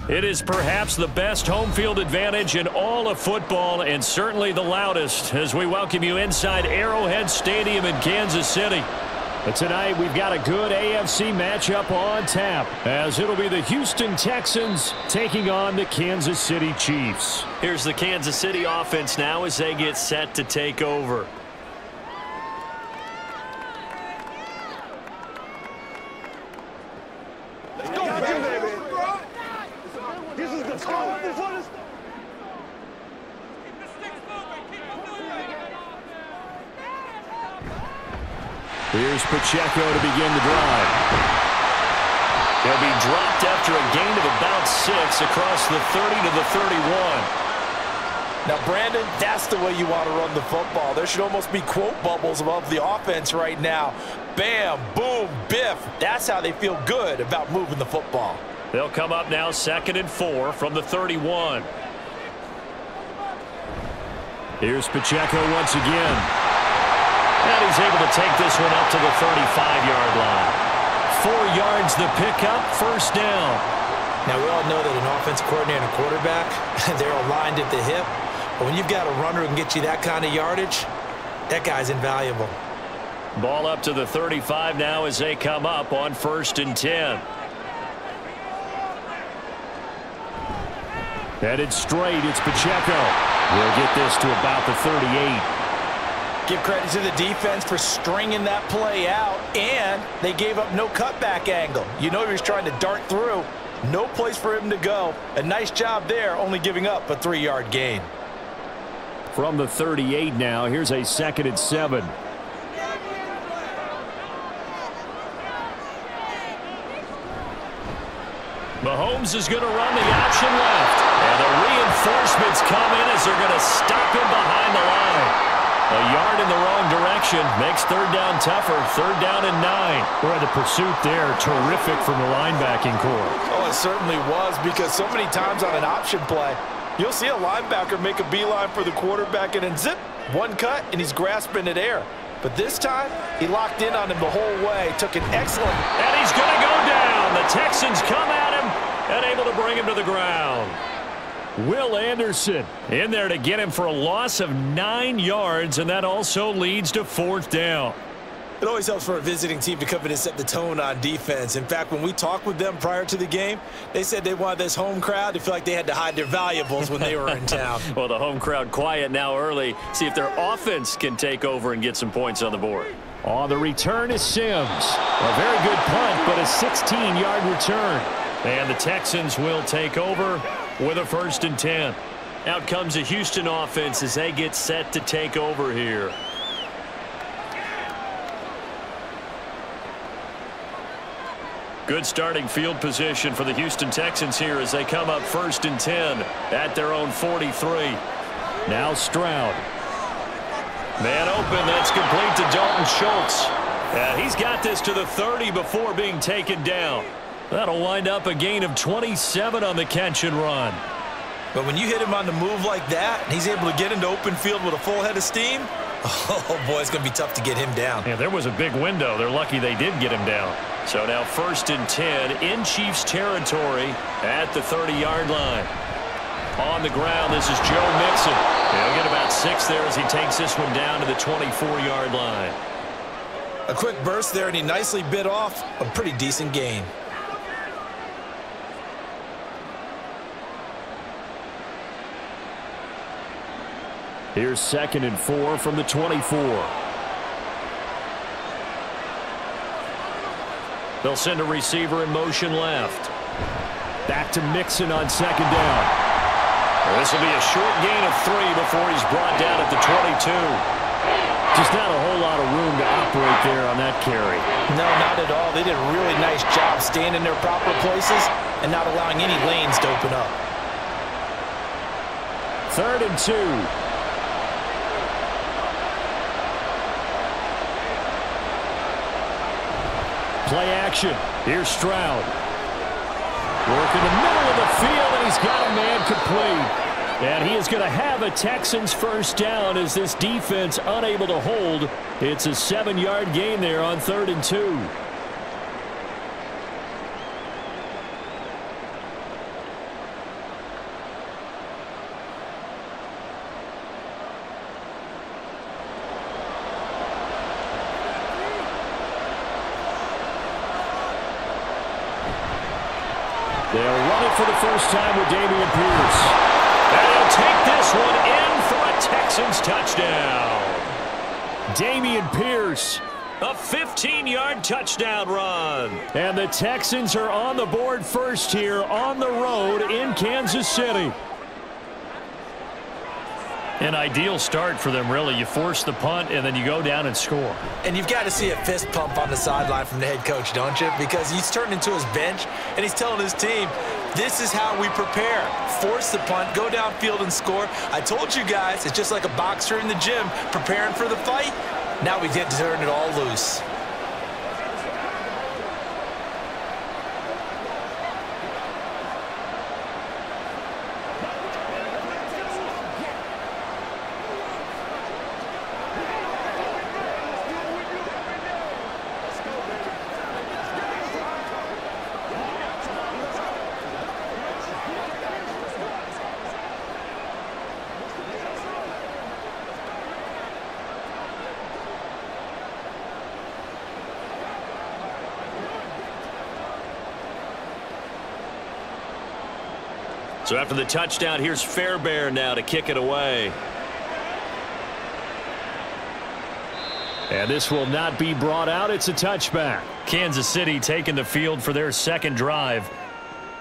It is perhaps the best home field advantage in all of football and certainly the loudest as we welcome you inside Arrowhead Stadium in Kansas City. But tonight we've got a good AFC matchup on tap as it'll be the Houston Texans taking on the Kansas City Chiefs. Here's the Kansas City offense now as they get set to take over. Here's Pacheco to begin the drive. They'll be dropped after a gain of about 6 across the 30 to the 31. Now, Brandon, that's the way you want to run the football. There should almost be quote bubbles above the offense right now. Bam, boom, biff. That's how they feel good about moving the football. They'll come up now 2nd and 4 from the 31. Here's Pacheco once again. And he's able to take this one up to the 35-yard line. 4 yards the pickup, first down. Now, we all know that an offensive coordinator and a quarterback, they're aligned at the hip. But when you've got a runner who can get you that kind of yardage, that guy's invaluable. Ball up to the 35 now as they come up on 1st and 10. Headed straight, it's Pacheco. We'll get this to about the 38. Give credit to the defense for stringing that play out, and they gave up no cutback angle. You know he was trying to dart through. No place for him to go. A nice job there, only giving up a 3-yard gain. From the 38 now, here's a 2nd and 7. Mahomes is going to run the option left. And the reinforcements come in as they're going to stop him behind the line. A yard in the wrong direction makes 3rd down tougher. 3rd down and 9. Boy, the pursuit there, terrific from the linebacking core. Oh, it certainly was, because so many times on an option play, you'll see a linebacker make a beeline for the quarterback and then zip, one cut, and he's grasping at air. But this time, he locked in on him the whole way, took an excellent... And he's going to go down. The Texans come at him and able to bring him to the ground. Will Anderson in there to get him for a loss of 9 yards, and that also leads to 4th down. It always helps for a visiting team to come in and set the tone on defense. In fact, when we talked with them prior to the game, they said they wanted this home crowd to feel like they had to hide their valuables when they were in town. Well, the home crowd quiet now early. See if their offense can take over and get some points on the board. On the return is Sims. A very good punt, but a 16-yard return. And the Texans will take over with a 1st and 10. Out comes the Houston offense as they get set to take over here. Good starting field position for the Houston Texans here as they come up 1st and 10 at their own 43. Now Stroud. Man open, that's complete to Dalton Schultz. And he's got this to the 30 before being taken down. That'll wind up a gain of 27 on the catch and run. But when you hit him on the move like that, and he's able to get into open field with a full head of steam, oh boy, it's going to be tough to get him down. Yeah, there was a big window. They're lucky they did get him down. So now 1st and 10 in Chiefs territory at the 30-yard line. On the ground, this is Joe Mixon. He'll get about 6 there as he takes this one down to the 24-yard line. A quick burst there, and he nicely bit off a pretty decent gain. Here's 2nd and 4 from the 24. They'll send a receiver in motion left. Back to Mixon on 2nd down. This will be a short gain of 3 before he's brought down at the 22. Just not a whole lot of room to operate there on that carry. No, not at all. They did a really nice job staying in their proper places and not allowing any lanes to open up. 3rd and 2. Play action. Here's Stroud. Work in the middle of the field, and he's got a man complete. And he is going to have a Texans 1st down as this defense unable to hold. It's a 7-yard gain there on 3rd and 2. They'll run it for the first time with Dameon Pierce. And he'll take this one in for a Texans touchdown. Dameon Pierce. A 15-yard touchdown run. And the Texans are on the board first here on the road in Kansas City. An ideal start for them, really. You force the punt, and then you go down and score. And you've got to see a fist pump on the sideline from the head coach, don't you? Because he's turned into his bench, and he's telling his team, this is how we prepare. Force the punt, go downfield and score. I told you guys, it's just like a boxer in the gym preparing for the fight. Now we get to turn it all loose. So after the touchdown, here's Fairbairn now to kick it away. And this will not be brought out. It's a touchback. Kansas City taking the field for their second drive.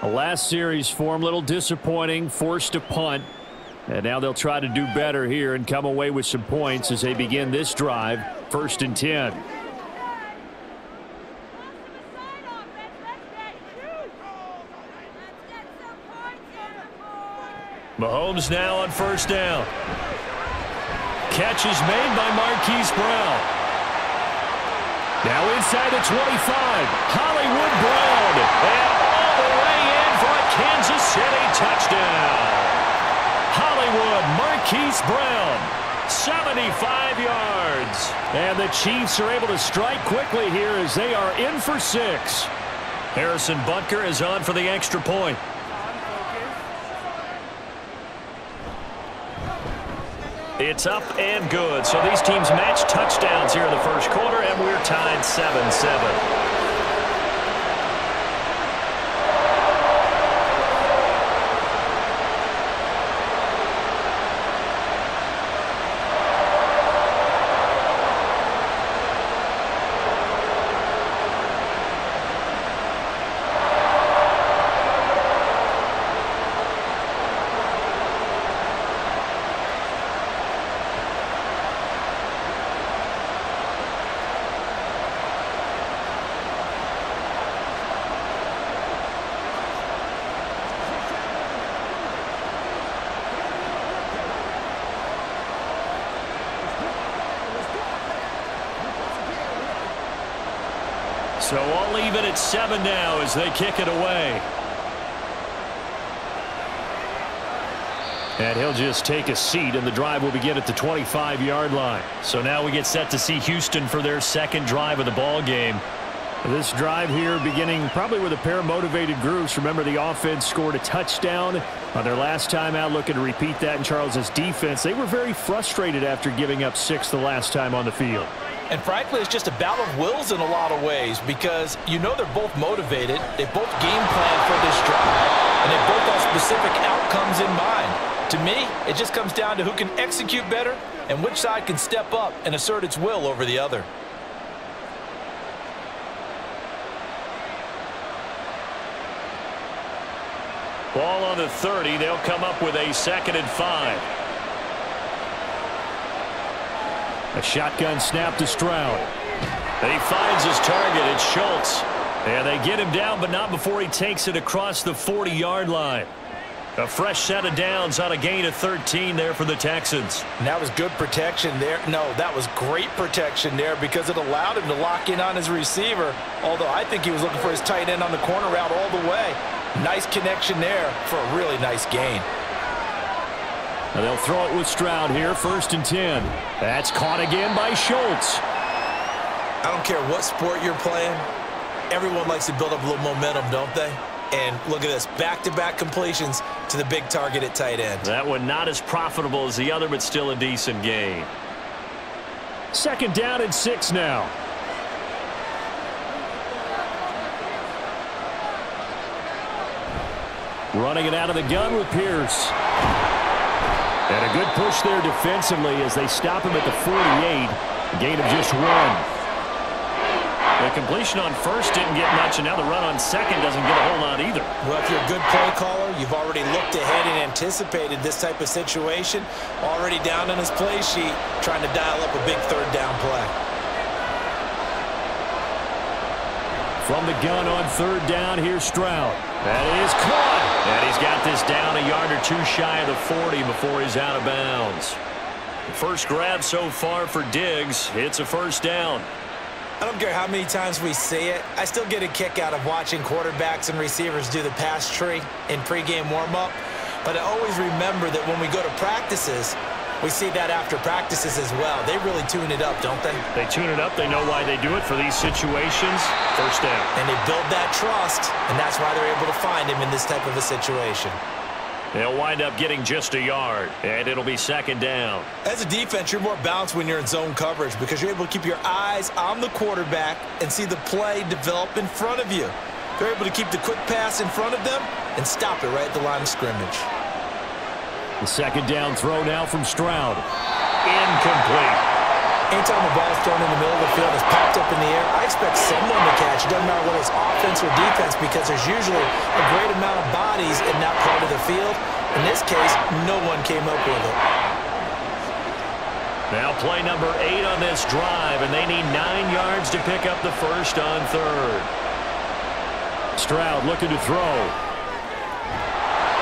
A last series form, a little disappointing, forced a punt. And now they'll try to do better here and come away with some points as they begin this drive, 1st and 10. Mahomes now on first down. Catch is made by Marquise Brown. Now inside the 25. Hollywood Brown. And all the way in for a Kansas City touchdown. Hollywood Marquise Brown. 75 yards. And the Chiefs are able to strike quickly here as they are in for 6. Harrison Butker is on for the extra point. It's up and good. So these teams match touchdowns here in the first quarter, and we're tied 7-7. So all even at 7 now as they kick it away. And he'll just take a seat, and the drive will begin at the 25-yard line. So now we get set to see Houston for their second drive of the ball game. This drive here beginning probably with a pair of motivated groups. Remember, the offense scored a touchdown on their last time out, looking to repeat that in Charles's defense. They were very frustrated after giving up 6 the last time on the field. And frankly, it's just a battle of wills in a lot of ways because you know they're both motivated. They both game plan for this drive, and they both have specific outcomes in mind. To me, it just comes down to who can execute better and which side can step up and assert its will over the other. Ball on the 30. They'll come up with a 2nd and 5. A shotgun snap to Stroud. And he finds his target. It's Schultz. And they get him down, but not before he takes it across the 40-yard line. A fresh set of downs on a gain of 13 there for the Texans. And that was good protection there. No, that was great protection there because it allowed him to lock in on his receiver. Although I think he was looking for his tight end on the corner route all the way. Nice connection there for a really nice gain. And they'll throw it with Stroud here, 1st and 10. That's caught again by Schultz. I don't care what sport you're playing. Everyone likes to build up a little momentum, don't they? And look at this, back-to-back completions to the big target at tight end. That one not as profitable as the other, but still a decent gain. 2nd down and 6 now. Running it out of the gun with Pierce. And a good push there defensively as they stop him at the 48. A gain of just 1. The completion on first didn't get much, and now the run on second doesn't get a whole lot either. Well, if you're a good play caller, you've already looked ahead and anticipated this type of situation. Already down on his play sheet, trying to dial up a big third down play. From the gun on third down, here's Stroud. That is caught. And he's got this down a yard or two shy of the 40 before he's out of bounds. First grab so far for Diggs. It's a first down. I don't care how many times we see it. I still get a kick out of watching quarterbacks and receivers do the pass tree in pregame warm-up. But I always remember that when we go to practices, we see that after practices as well. They really tune it up, don't they? They tune it up. They know why they do it for these situations. First down. And they build that trust, and that's why they're able to find him in this type of a situation. They'll wind up getting just a yard, and it'll be second down. As a defense, you're more balanced when you're in zone coverage because you're able to keep your eyes on the quarterback and see the play develop in front of you. They're able to keep the quick pass in front of them and stop it right at the line of scrimmage. The second down throw now from Stroud. Incomplete. Anytime the ball's thrown in the middle of the field, it's popped up in the air, I expect someone to catch. It doesn't matter whether it's offense or defense because there's usually a great amount of bodies in that part of the field. In this case, no one came up with it. Now play number 8 on this drive, and they need 9 yards to pick up the first on third. Stroud looking to throw.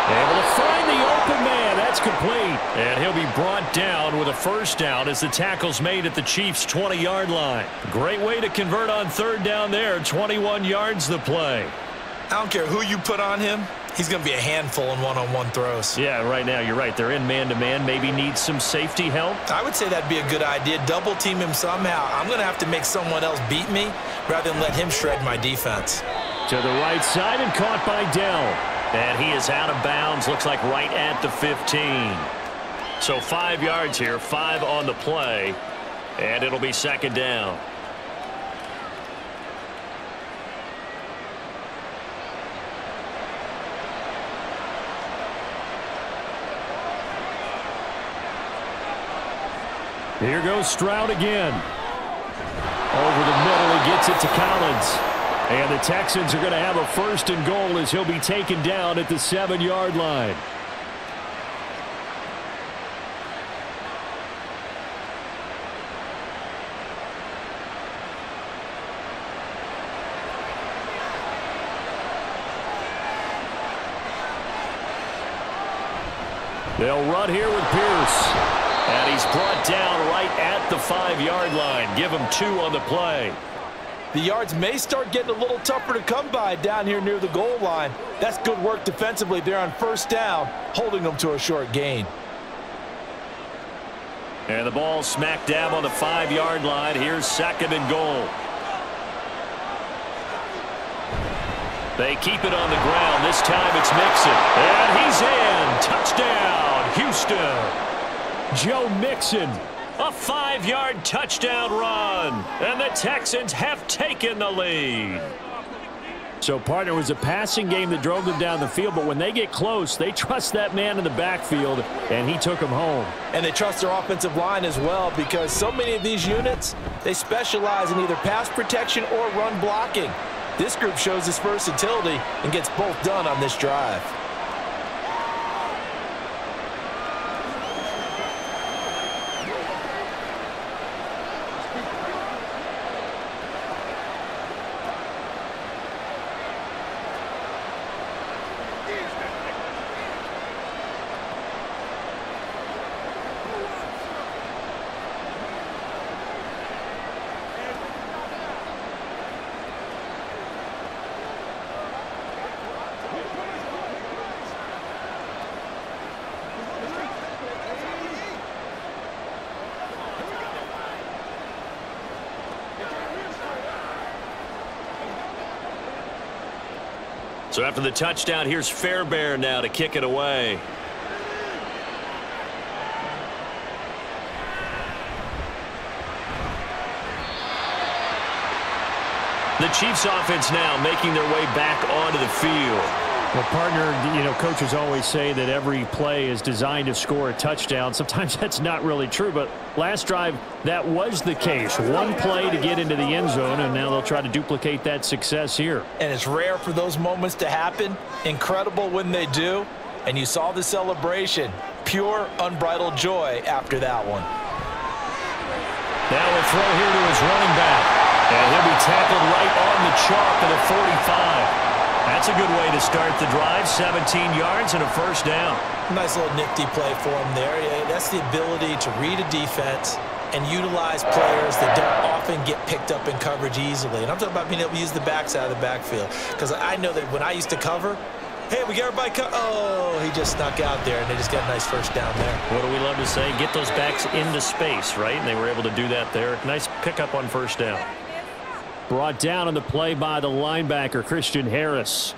Able to find the open man. That's complete. And he'll be brought down with a first down as the tackle's made at the Chiefs' 20-yard line. Great way to convert on third down there. 21 yards the play. I don't care who you put on him. He's going to be a handful in one-on-one throws. Yeah, right now you're right. They're in man-to-man. Maybe need some safety help. I would say that'd be a good idea. Double team him somehow. I'm going to have to make someone else beat me rather than let him shred my defense. To the right side and caught by Dell. And he is out of bounds. Looks like right at the 15. So 5 yards here, 5 on the play. And it'll be second down. Here goes Stroud again. Over the middle, he gets it to Collins. And the Texans are going to have a first and goal as he'll be taken down at the 7-yard line. They'll run here with Pierce. And he's brought down right at the 5-yard line. Give him 2 on the play. The yards may start getting a little tougher to come by down here near the goal line. That's good work defensively there on first down, holding them to a short gain. And the ball smack dab on the 5-yard line. Here's second and goal. They keep it on the ground. This time it's Mixon. And he's in. Touchdown, Houston. Joe Mixon. A 5-yard touchdown run. And the Texans have taken the lead. So, partner, was a passing game that drove them down the field, but when they get close, they trust that man in the backfield, and he took them home. And they trust their offensive line as well because so many of these units, they specialize in either pass protection or run blocking. This group shows its versatility and gets both done on this drive. So after the touchdown, here's Fairbairn now to kick it away. The Chiefs offense now making their way back onto the field. Well, partner, coaches always say that every play is designed to score a touchdown. Sometimes that's not really true, but last drive, that was the case. One play to get into the end zone, and now they'll try to duplicate that success here. And it's rare for those moments to happen. Incredible when they do. And you saw the celebration. Pure, unbridled joy after that one. Now a throw here to his running back. And he'll be tackled right on the chalk at the 45. That's a good way to start the drive. 17 yards and a first down. Nice little nifty play for him there. Yeah, that's the ability to read a defense and utilize players that don't often get picked up in coverage easily. And I'm talking about being able to use the backside of the backfield. Because I know that when I used to cover, hey, we got everybody oh, he just snuck out there, and they just got a nice first down there. What do we love to say? Get those backs into space, right? And they were able to do that there. Nice pickup on first down. Brought down on the play by the linebacker, Christian Harris.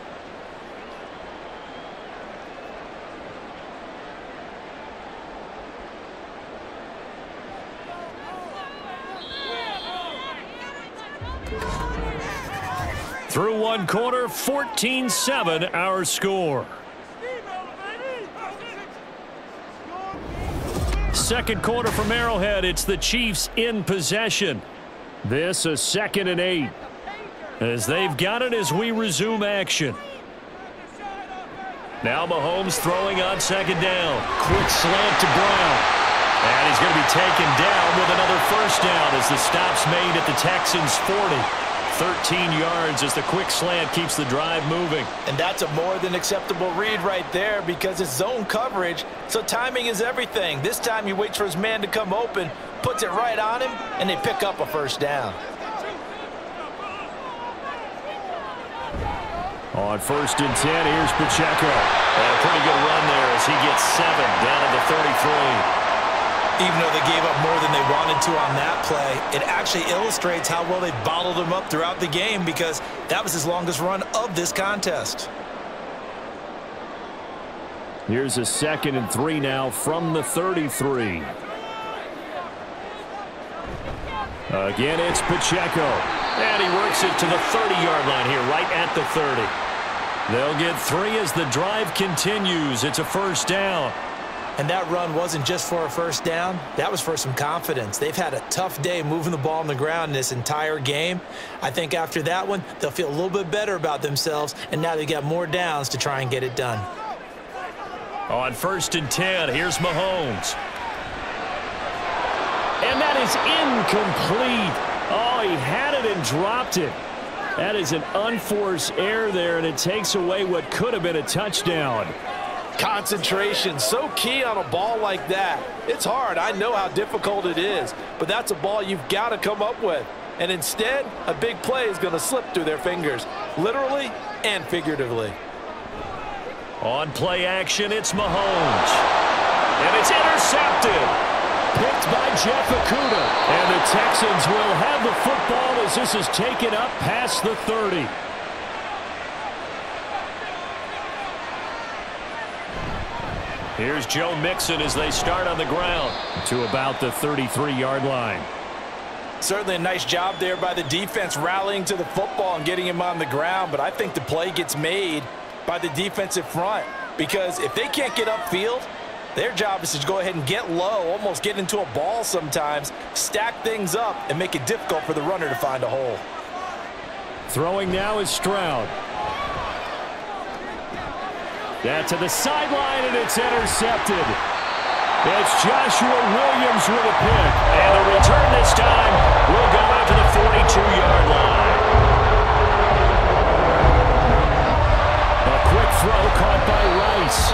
Through one quarter, 14-7 our score. Second quarter from Arrowhead, it's the Chiefs in possession. This is 2nd and 8. As they've got it as we resume action. Now Mahomes throwing on second down. Quick slant to Brown. And he's going to be taken down with another first down as the stop's made at the Texans' 40. 13 yards as the quick slant keeps the drive moving. And that's a more than acceptable read right there because it's zone coverage, so timing is everything. This time he waits for his man to come open, puts it right on him, and they pick up a first down. On 1st and 10, here's Pacheco. And a pretty good run there as he gets 7 down at the 33. Even though they gave up more than they wanted to on that play, it actually illustrates how well they bottled them up throughout the game because that was his longest run of this contest. Here's a 2nd and 3 now from the 33. Again, it's Pacheco. And he works it to the 30-yard line here, right at the 30. They'll get 3 as the drive continues. It's a first down. And that run wasn't just for a first down. That was for some confidence. They've had a tough day moving the ball on the ground in this entire game. I think after that one, they'll feel a little bit better about themselves, and now they got more downs to try and get it done. On 1st and 10, here's Mahomes. And that is incomplete. Oh, he had it and dropped it. That is an unforced error there, and it takes away what could have been a touchdown. Concentration, so key on a ball like that. It's hard. I know how difficult it is, but that's a ball you've got to come up with. And instead, a big play is going to slip through their fingers, literally and figuratively. On play action, it's Mahomes. And it's intercepted. Picked by Jeff Okudah. And the Texans will have the football as this is taken up past the 30. Here's Joe Mixon as they start on the ground. To about the 33-yard line. Certainly a nice job there by the defense rallying to the football and getting him on the ground, but I think the play gets made by the defensive front because if they can't get upfield, their job is to go ahead and get low, almost get into a ball sometimes, stack things up, and make it difficult for the runner to find a hole. Throwing now is Stroud. That to the sideline, and it's intercepted. It's Joshua Williams with a pick. And the return this time will go out to the 42-yard line. A quick throw caught by Rice.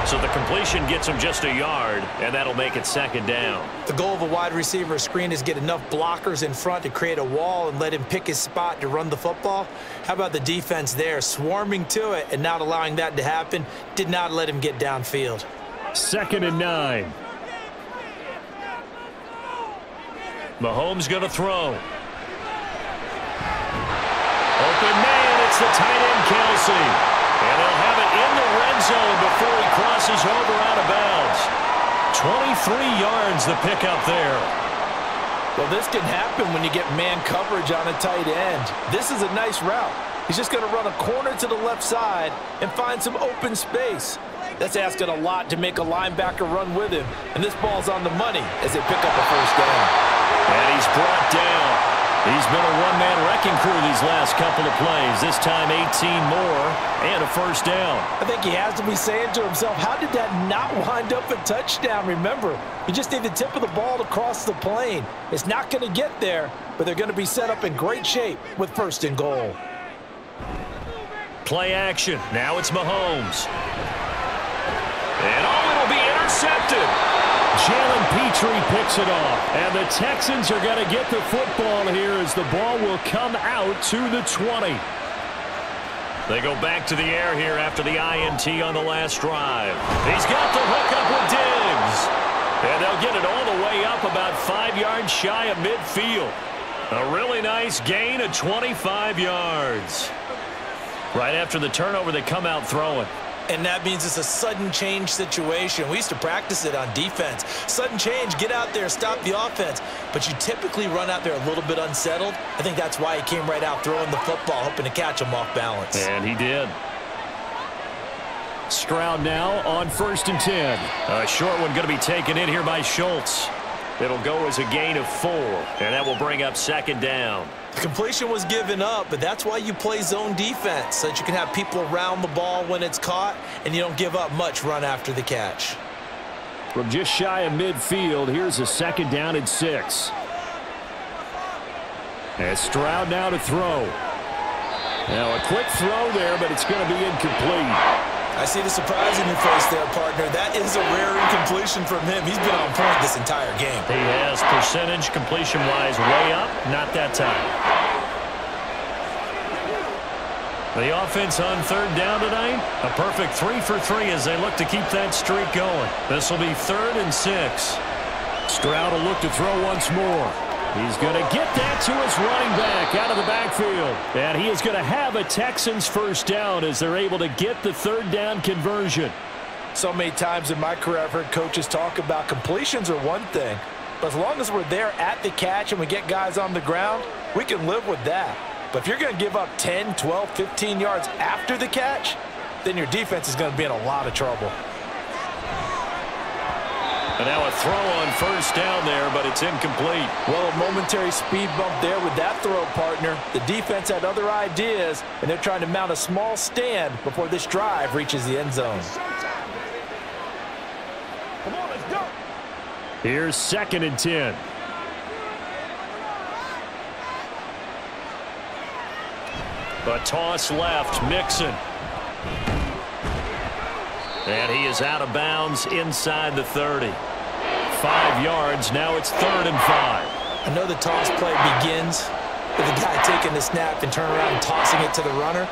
So the completion gets him just a yard, and that'll make it 2nd down. The goal of a wide receiver screen is get enough blockers in front to create a wall and let him pick his spot to run the football. How about the defense there, swarming to it and not allowing that to happen? Did not let him get downfield. 2nd and 9. Mahomes going to throw. Open man, it's the tight end Kelsey. And they'll have it in the red zone before he crosses over out of bounds. 23 yards the pickup there. Well, this can happen when you get man coverage on a tight end. This is a nice route. He's just going to run a corner to the left side and find some open space. That's asking a lot to make a linebacker run with him. And this ball's on the money as they pick up a first down. And he's brought down. He's been a one-man wrecking crew these last couple of plays. This time 18 more and a first down. I think he has to be saying to himself, how did that not wind up a touchdown? Remember, you just need the tip of the ball to cross the plane. It's not going to get there, but they're going to be set up in great shape with first and goal. Play action. Now it's Mahomes. And it'll be intercepted. Jalen Petrie picks it off. And the Texans are going to get the football here as the ball will come out to the 20. They go back to the air here after the INT on the last drive. He's got the hook up with Diggs. And they'll get it all the way up about 5 yards shy of midfield. A really nice gain of 25 yards. Right after the turnover, they come out throwing. And that means it's a sudden change situation. We used to practice it on defense. Sudden change, get out there, stop the offense. But you typically run out there a little bit unsettled. I think that's why he came right out throwing the football, hoping to catch him off balance. And he did. Stroud now on 1st and 10. A short one going to be taken in here by Schultz. It'll go as a gain of 4, and that will bring up 2nd down. The completion was given up, but that's why you play zone defense, so that you can have people around the ball when it's caught, and you don't give up much run after the catch. From just shy of midfield, here's a 2nd down and 6. And Stroud now to throw. Now a quick throw there, but it's going to be incomplete. I see the surprise in your face there, partner. That is a rare incompletion from him. He's been on point this entire game. He has percentage completion-wise way up. Not that time. The offense on 3rd down tonight. A perfect 3 for 3 as they look to keep that streak going. This will be 3rd and 6. Stroud will look to throw once more. He's going to get that to his running back out of the backfield. And he is going to have a Texans first down as they're able to get the 3rd down conversion. So many times in my career I've heard coaches talk about completions are one thing. But as long as we're there at the catch and we get guys on the ground, we can live with that. But if you're going to give up 10, 12, 15 yards after the catch, then your defense is going to be in a lot of trouble. And now a throw on 1st down there, but it's incomplete. Well, a momentary speed bump there with that throw, partner. The defense had other ideas, and they're trying to mount a small stand before this drive reaches the end zone. Come on, let's go. Here's 2nd and 10. A toss left, Mixon. And he is out of bounds inside the 30. 5 yards, now it's 3rd and 5. I know the toss play begins with the guy taking the snap and turning around and tossing it to the runner.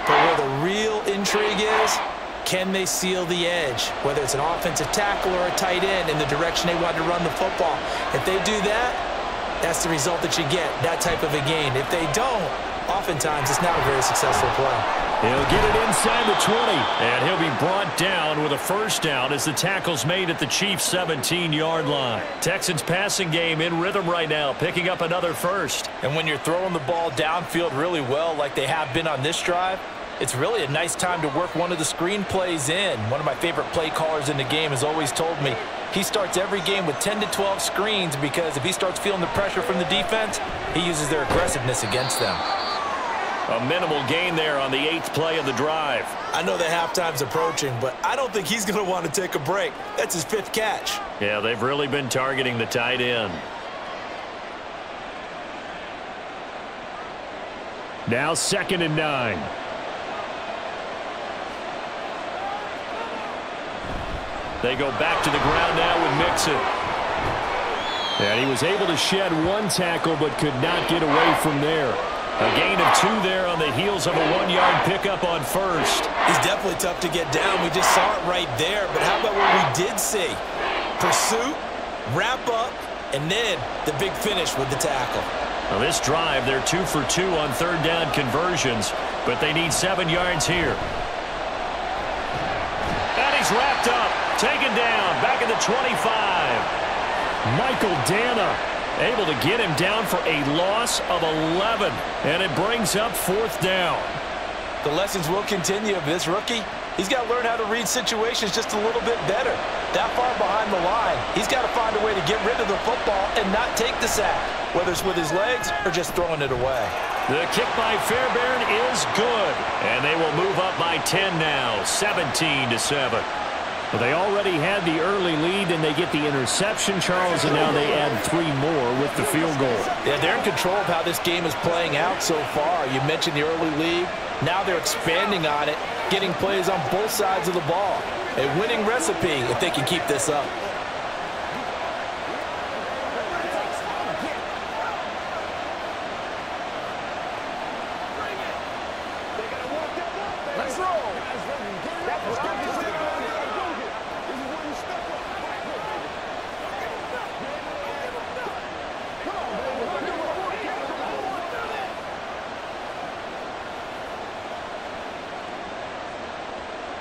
But where the real intrigue is, can they seal the edge? Whether it's an offensive tackle or a tight end in the direction they want to run the football. If they do that, that's the result that you get, that type of a gain. If they don't, oftentimes it's not a very successful play. He'll get it inside the 20. And he'll be brought down with a first down as the tackle's made at the Chiefs' 17-yard line. Texans passing game in rhythm right now, picking up another first. And when you're throwing the ball downfield really well like they have been on this drive, it's really a nice time to work one of the screen plays in. One of my favorite play callers in the game has always told me he starts every game with 10 to 12 screens because if he starts feeling the pressure from the defense, he uses their aggressiveness against them. A minimal gain there on the 8th play of the drive. I know that halftime's approaching, but I don't think he's going to want to take a break. That's his 5th catch. Yeah, they've really been targeting the tight end. Now 2nd and 9. They go back to the ground now with Mixon. And he was able to shed 1 tackle but could not get away from there. A gain of 2 there on the heels of a 1-yard pickup on 1st. He's definitely tough to get down. We just saw it right there. But how about what we did see? Pursuit, wrap up, and then the big finish with the tackle. Now this drive, they're 2 for 2 on 3rd down conversions, but they need 7 yards here. And he's wrapped up, taken down, back at the 25. Michael Dana Able to get him down for a loss of 11. And it brings up 4th down. The lessons will continue of this rookie. He's got to learn how to read situations just a little bit better. That far behind the line, he's got to find a way to get rid of the football and not take the sack, whether it's with his legs or just throwing it away. The kick by Fairbairn is good. And they will move up by 10 now, 17-7. Well, they already had the early lead, and they get the interception, Charles, and now they add 3 more with the field goal. Yeah, they're in control of how this game is playing out so far. You mentioned the early lead. Now they're expanding on it, getting plays on both sides of the ball. A winning recipe if they can keep this up.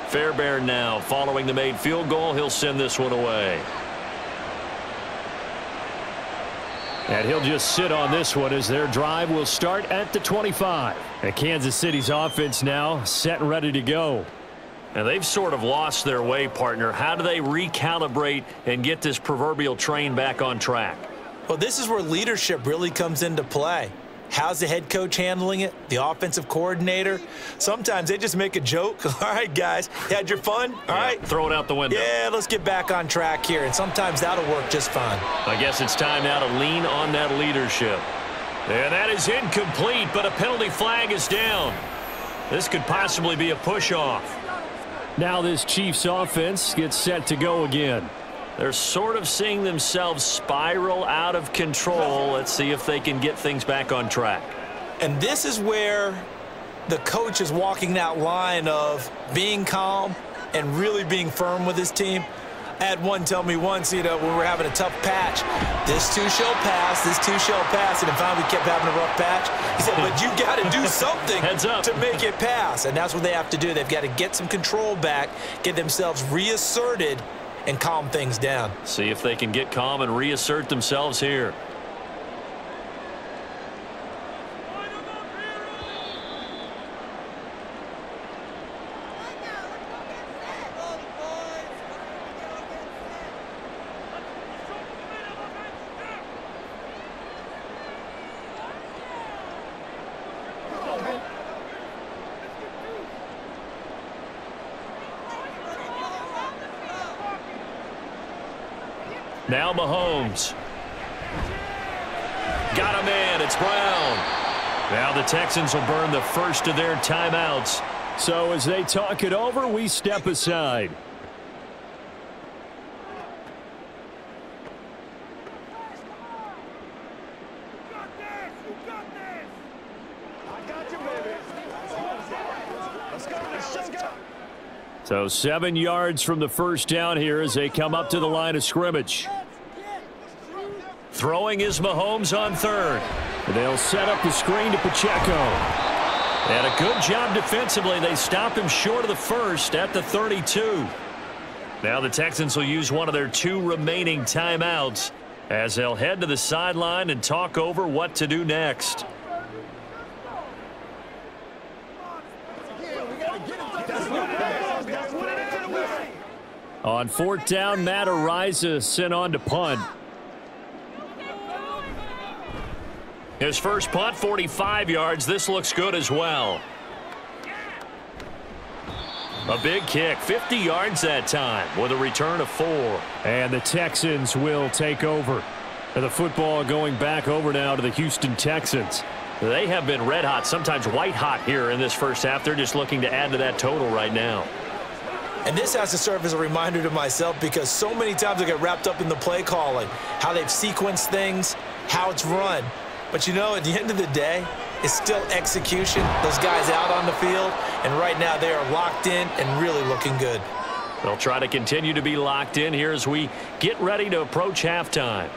Fairbairn now following the made field goal. He'll send this one away. And he'll just sit on this one as their drive will start at the 25. And Kansas City's offense now set and ready to go. And they've sort of lost their way, partner. How do they recalibrate and get this proverbial train back on track? Well, this is where leadership really comes into play. How's the head coach handling it? The offensive coordinator? Sometimes they just make a joke. All right, guys, you had your fun? All right. Throw it out the window. Yeah, let's get back on track here. And sometimes that'll work just fine. I guess it's time now to lean on that leadership. And that is incomplete, but a penalty flag is down. This could possibly be a push-off. Now this Chiefs offense gets set to go again. They're sort of seeing themselves spiral out of control. Let's see if they can get things back on track. And this is where the coach is walking that line of being calm and really being firm with his team. I had one tell me once, when we were having a tough patch, this too shall pass, this too shall pass, and finally we kept having a rough patch. He said, but you got to do something to make it pass, and that's what they have to do. They've got to get some control back, get themselves reasserted, and calm things down. See if they can get calm and reassert themselves here. Now Mahomes. Got a man. It's Brown. Now the Texans will burn the first of their timeouts. So as they talk it over, we step aside. So 7 yards from the first down here as they come up to the line of scrimmage. Throwing is Mahomes on third. They'll set up the screen to Pacheco. And a good job defensively. They stopped him short of the first at the 32. Now the Texans will use one of their 2 remaining timeouts as they'll head to the sideline and talk over what to do next. On 4th down, Matt Araiza sent on to punt. His first punt, 45 yards. This looks good as well. A big kick, 50 yards that time with a return of 4. And the Texans will take over. And the football going back over now to the Houston Texans. They have been red hot, sometimes white hot here in this first half. They're just looking to add to that total right now. And this has to serve as a reminder to myself because so many times I get wrapped up in the play calling, how they've sequenced things, how it's run. But, at the end of the day, it's still execution. Those guys out on the field, and right now they are locked in and really looking good. They'll try to continue to be locked in here as we get ready to approach halftime.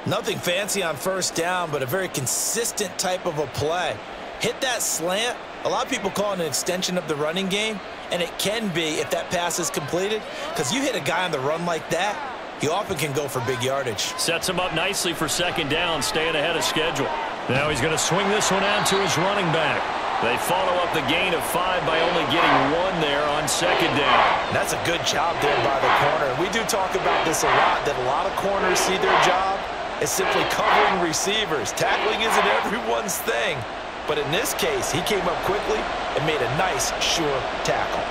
Nothing fancy on first down, but a very consistent type of a play. Hit that slant. A lot of people call it an extension of the running game, and it can be if that pass is completed, because you hit a guy on the run like that, he often can go for big yardage. Sets him up nicely for second down, staying ahead of schedule. Now he's going to swing this one out to his running back. They follow up the gain of 5 by only getting 1 there on second down. That's a good job there by the corner. We do talk about this a lot, that a lot of corners see their job as simply covering receivers. Tackling isn't everyone's thing. But in this case, he came up quickly and made a nice, sure tackle.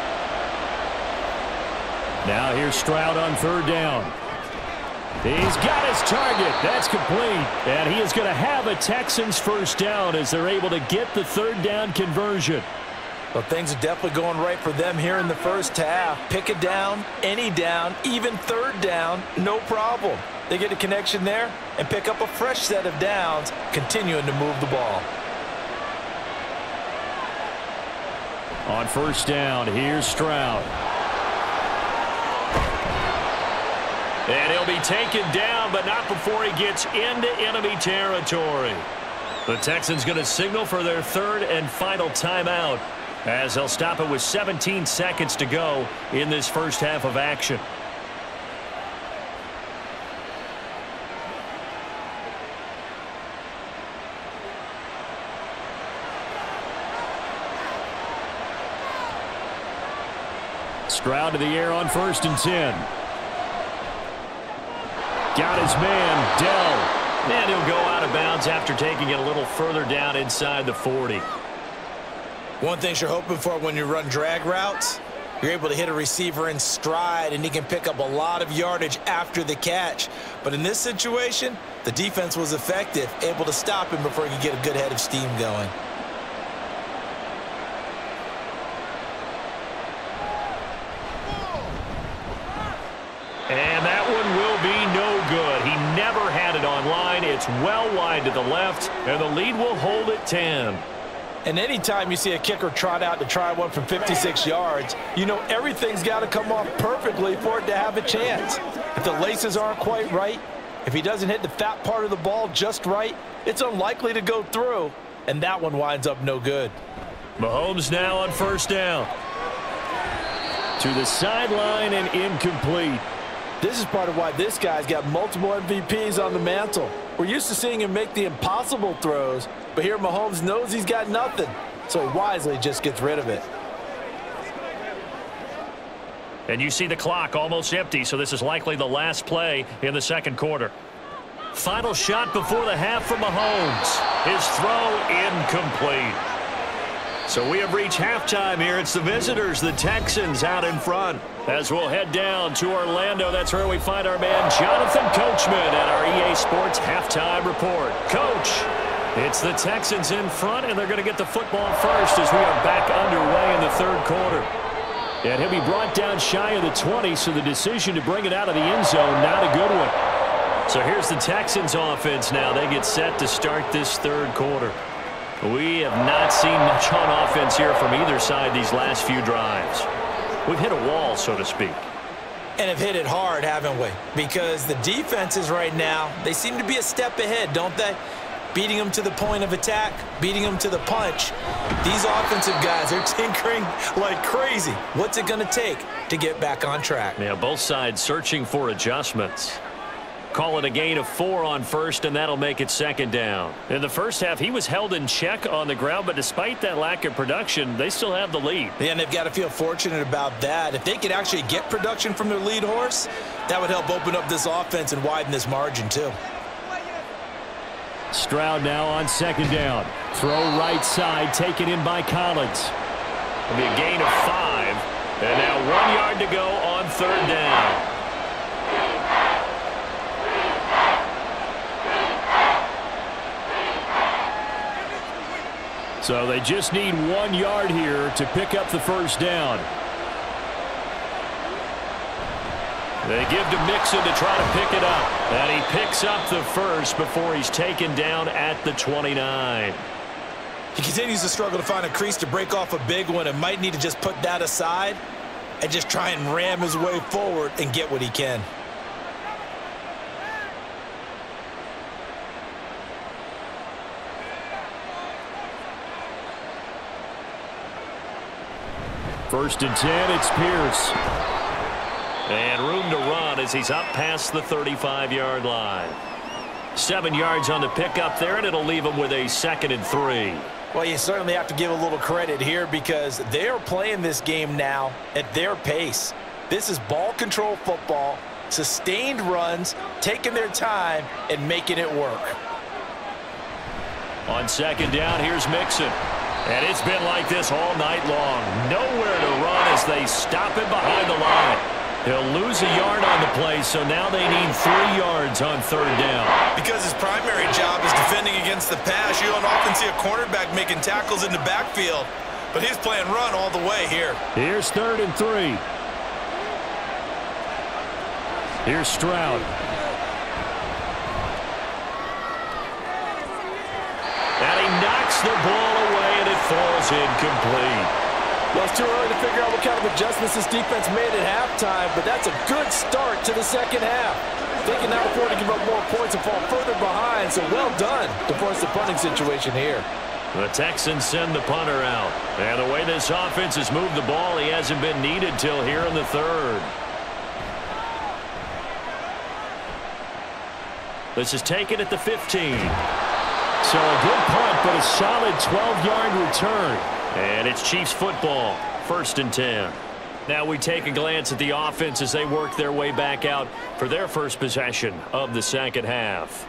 Now here's Stroud on third down. He's got his target. That's complete. And he is going to have a Texans first down as they're able to get the third down conversion. Well, things are definitely going right for them here in the first half. Pick a down, any down, even third down, no problem. They get a connection there and pick up a fresh set of downs, continuing to move the ball. On first down, here's Stroud. And he'll be taken down, but not before he gets into enemy territory. The Texans going to signal for their third and final timeout as they'll stop it with 17 seconds to go in this first half of action. Stroud to the air on first and 10. Got his man, Dell. And he'll go out of bounds after taking it a little further down inside the 40. One thing you're hoping for when you run drag routes, you're able to hit a receiver in stride, and he can pick up a lot of yardage after the catch. But in this situation, the defense was effective, able to stop him before he could get a good head of steam going. And that one will be no good. He never had it on line. It's well wide to the left, and the lead will hold at 10. And anytime you see a kicker trot out to try one from 56 yards, you know everything's got to come off perfectly for it to have a chance. If the laces aren't quite right, if he doesn't hit the fat part of the ball just right, it's unlikely to go through, and that one winds up no good. Mahomes now on first down. To the sideline and incomplete. This is part of why this guy's got multiple MVPs on the mantle. We're used to seeing him make the impossible throws, but here Mahomes knows he's got nothing, so he wisely just gets rid of it. And you see the clock almost empty, so this is likely the last play in the second quarter. Final shot before the half from Mahomes. His throw incomplete. So we have reached halftime here. It's the visitors, the Texans, out in front. As we'll head down to Orlando, that's where we find our man Jonathan Coachman at our EA Sports Halftime Report. Coach, it's the Texans in front, and they're going to get the football first as we are back underway in the third quarter. And he'll be brought down shy of the 20, so the decision to bring it out of the end zone, not a good one. So here's the Texans offense now. They get set to start this third quarter. We have not seen much on offense here from either side these last few drives. We've hit a wall, so to speak. And have hit it hard, haven't we? Because the defenses right now, they seem to be a step ahead, don't they? Beating them to the point of attack, beating them to the punch. These offensive guys are tinkering like crazy. What's it going to take to get back on track? Yeah, both sides searching for adjustments. Call it a gain of 4 on first, and that'll make it second down. In the first half, he was held in check on the ground, but despite that lack of production, they still have the lead. Yeah, and they've got to feel fortunate about that. If they could actually get production from their lead horse, that would help open up this offense and widen this margin too. Stroud now on second down. Throw right side, taken in by Collins. It'll be a gain of 5, and now 1 yard to go on third down. So they just need 1 yard here to pick up the first down. They give to Mixon to try to pick it up. And he picks up the first before he's taken down at the 29. He continues to struggle to find a crease to break off a big one and might need to just put that aside and just try and ram his way forward and get what he can. First and 10, it's Pierce. And room to run as he's up past the 35-yard line. 7 yards on the pickup there, and it'll leave him with a 2nd and 3. Well, you certainly have to give a little credit here because they are playing this game now at their pace. This is ball control football, sustained runs, taking their time, and making it work. On 2nd down, here's Mixon. And it's been like this all night long. Nowhere to run as they stop him behind the line. He'll lose a yard on the play, so now they need 3 yards on 3rd down. Because his primary job is defending against the pass, you don't often see a cornerback making tackles in the backfield. But he's playing run all the way here. Here's 3rd and 3. Here's Stroud. And he knocks the ball away, and it falls incomplete. Well, it's too early to figure out what kind of adjustments this defense made at halftime, but that's a good start to the second half. They can now afford to give up more points and fall further behind, so well done to force the punting situation here. The Texans send the punter out. And the way this offense has moved the ball, he hasn't been needed till here in the 3rd. This is taken at the 15. So a good punt, but a solid 12-yard return. And it's Chiefs football, 1st and 10. Now we take a glance at the offense as they work their way back out for their first possession of the second half.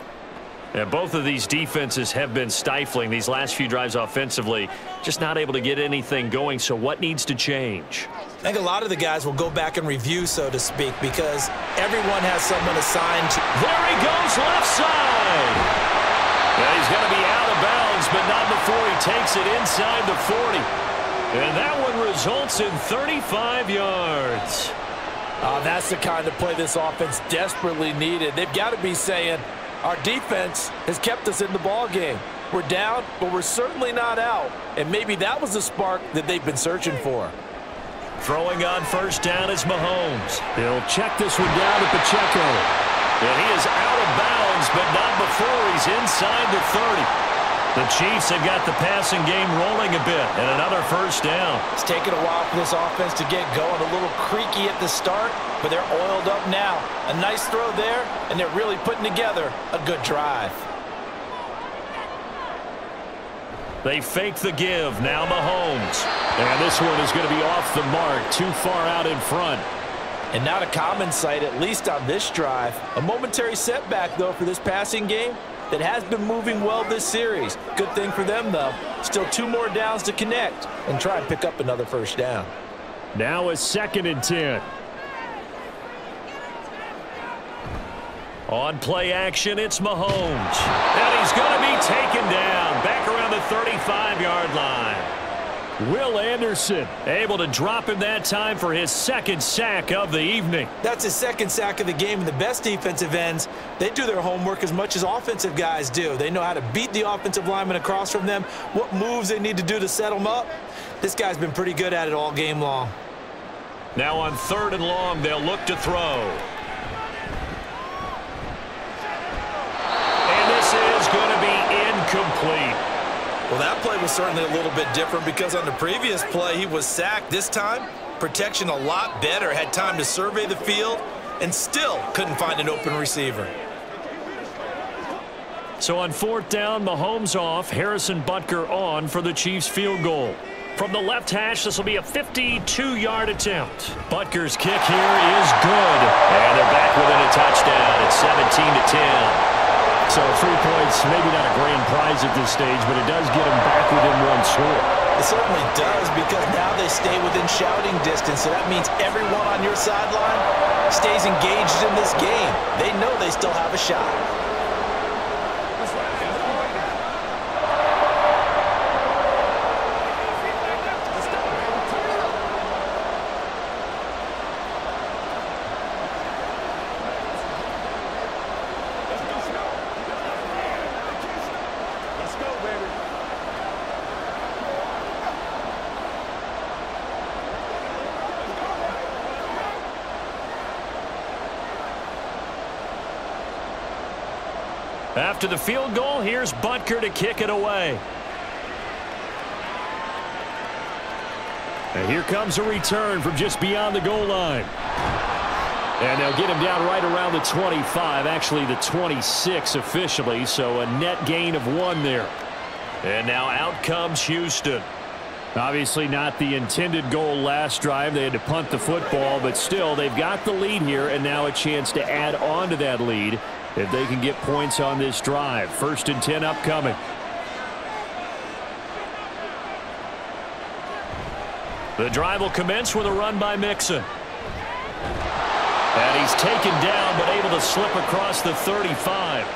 And both of these defenses have been stifling these last few drives offensively, just not able to get anything going. So what needs to change? I think a lot of the guys will go back and review, so to speak, because everyone has someone assigned. There he goes, left side. Yeah, he's going to be out of bounds, but not before he takes it inside the 40. And that one results in 35 yards. That's the kind of play this offense desperately needed. They've got to be saying, our defense has kept us in the ball game. We're down, but we're certainly not out. And maybe that was the spark that they've been searching for. Throwing on 1st down is Mahomes. He'll check this one down to Pacheco. And he is out of bounds, but not before he's inside the 30. The Chiefs have got the passing game rolling a bit, and another 1st down. It's taken a while for this offense to get going. A little creaky at the start, but they're oiled up now. A nice throw there, and they're really putting together a good drive. They fake the give. Now Mahomes. And this one is going to be off the mark, too far out in front. And not a common sight, at least on this drive. A momentary setback, though, for this passing game that has been moving well this series. Good thing for them, though. Still 2 more downs to connect and try and pick up another 1st down. Now a 2nd and 10. On play action, it's Mahomes. And he's going to be taken down back around the 35-yard line. Will Anderson able to drop him that time for his 2nd sack of the evening. That's his 2nd sack of the game, and the best defensive ends, they do their homework as much as offensive guys do. They know how to beat the offensive lineman across from them, what moves they need to do to set them up. This guy's been pretty good at it all game long. Now on 3rd and long, they'll look to throw. And this is going to be incomplete. Well, that play was certainly a little bit different because on the previous play, he was sacked. This time, protection a lot better. Had time to survey the field and still couldn't find an open receiver. So on 4th down, Mahomes off. Harrison Butker on for the Chiefs field goal. From the left hash, this will be a 52-yard attempt. Butker's kick here is good. And they're back within a touchdown. It's 17-10. So 3 points, maybe not a grand prize at this stage, but it does get them back within 1 score. It certainly does, because now they stay within shouting distance, so that means everyone on your sideline stays engaged in this game. They know they still have a shot. After the field goal, here's Butker to kick it away. And here comes a return from just beyond the goal line. And they'll get him down right around the 25, actually the 26 officially, so a net gain of 1 there. And now out comes Houston. Obviously not the intended goal last drive. They had to punt the football, but still they've got the lead here and now a chance to add on to that lead if they can get points on this drive. 1st and 10 upcoming. The drive will commence with a run by Mixon. And he's taken down but able to slip across the 35.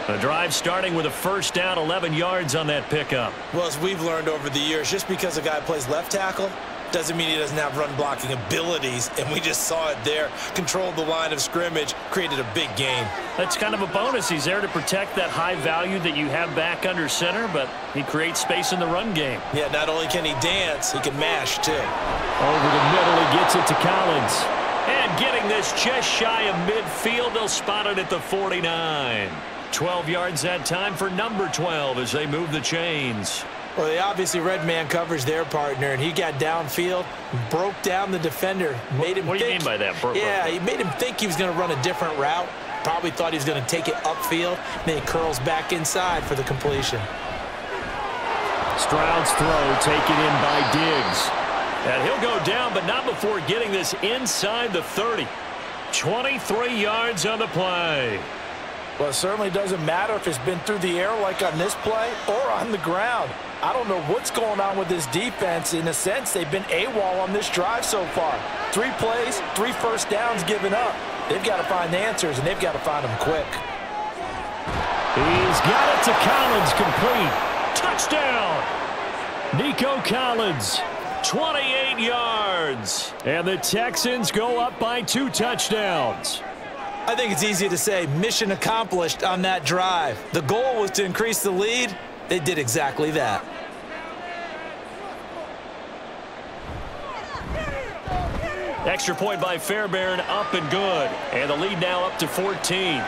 The drive starting with a 1st down, 11 yards on that pickup. Well, as we've learned over the years, just because a guy plays left tackle doesn't mean he doesn't have run blocking abilities, and we just saw it there. Controlled the line of scrimmage, created a big gain. That's kind of a bonus. He's there to protect that high value that you have back under center, but he creates space in the run game. Yeah, not only can he dance, he can mash too. Over the middle, he gets it to Collins. And getting this just shy of midfield, they'll spot it at the 49. 12 yards that time for number 12 as they move the chains. Well, they obviously read man coverage their partner, and he got downfield, broke down the defender. Made him what do you mean by that? Yeah, he made him think he was going to run a different route. Probably thought he was going to take it upfield. Then he curls back inside for the completion. Stroud's throw taken in by Diggs. And he'll go down, but not before getting this inside the 30. 23 yards on the play. Well, it certainly doesn't matter if it's been through the air like on this play or on the ground. I don't know what's going on with this defense. In a sense, they've been AWOL on this drive so far. 3 plays, 3 first downs given up. They've got to find the answers, and they've got to find them quick. He's got it to Collins, complete. Touchdown! Nico Collins. 28 yards. And the Texans go up by 2 touchdowns. I think it's easy to say mission accomplished on that drive. The goal was to increase the lead. They did exactly that. Extra point by Fairbairn, up and good. And the lead now up to 14.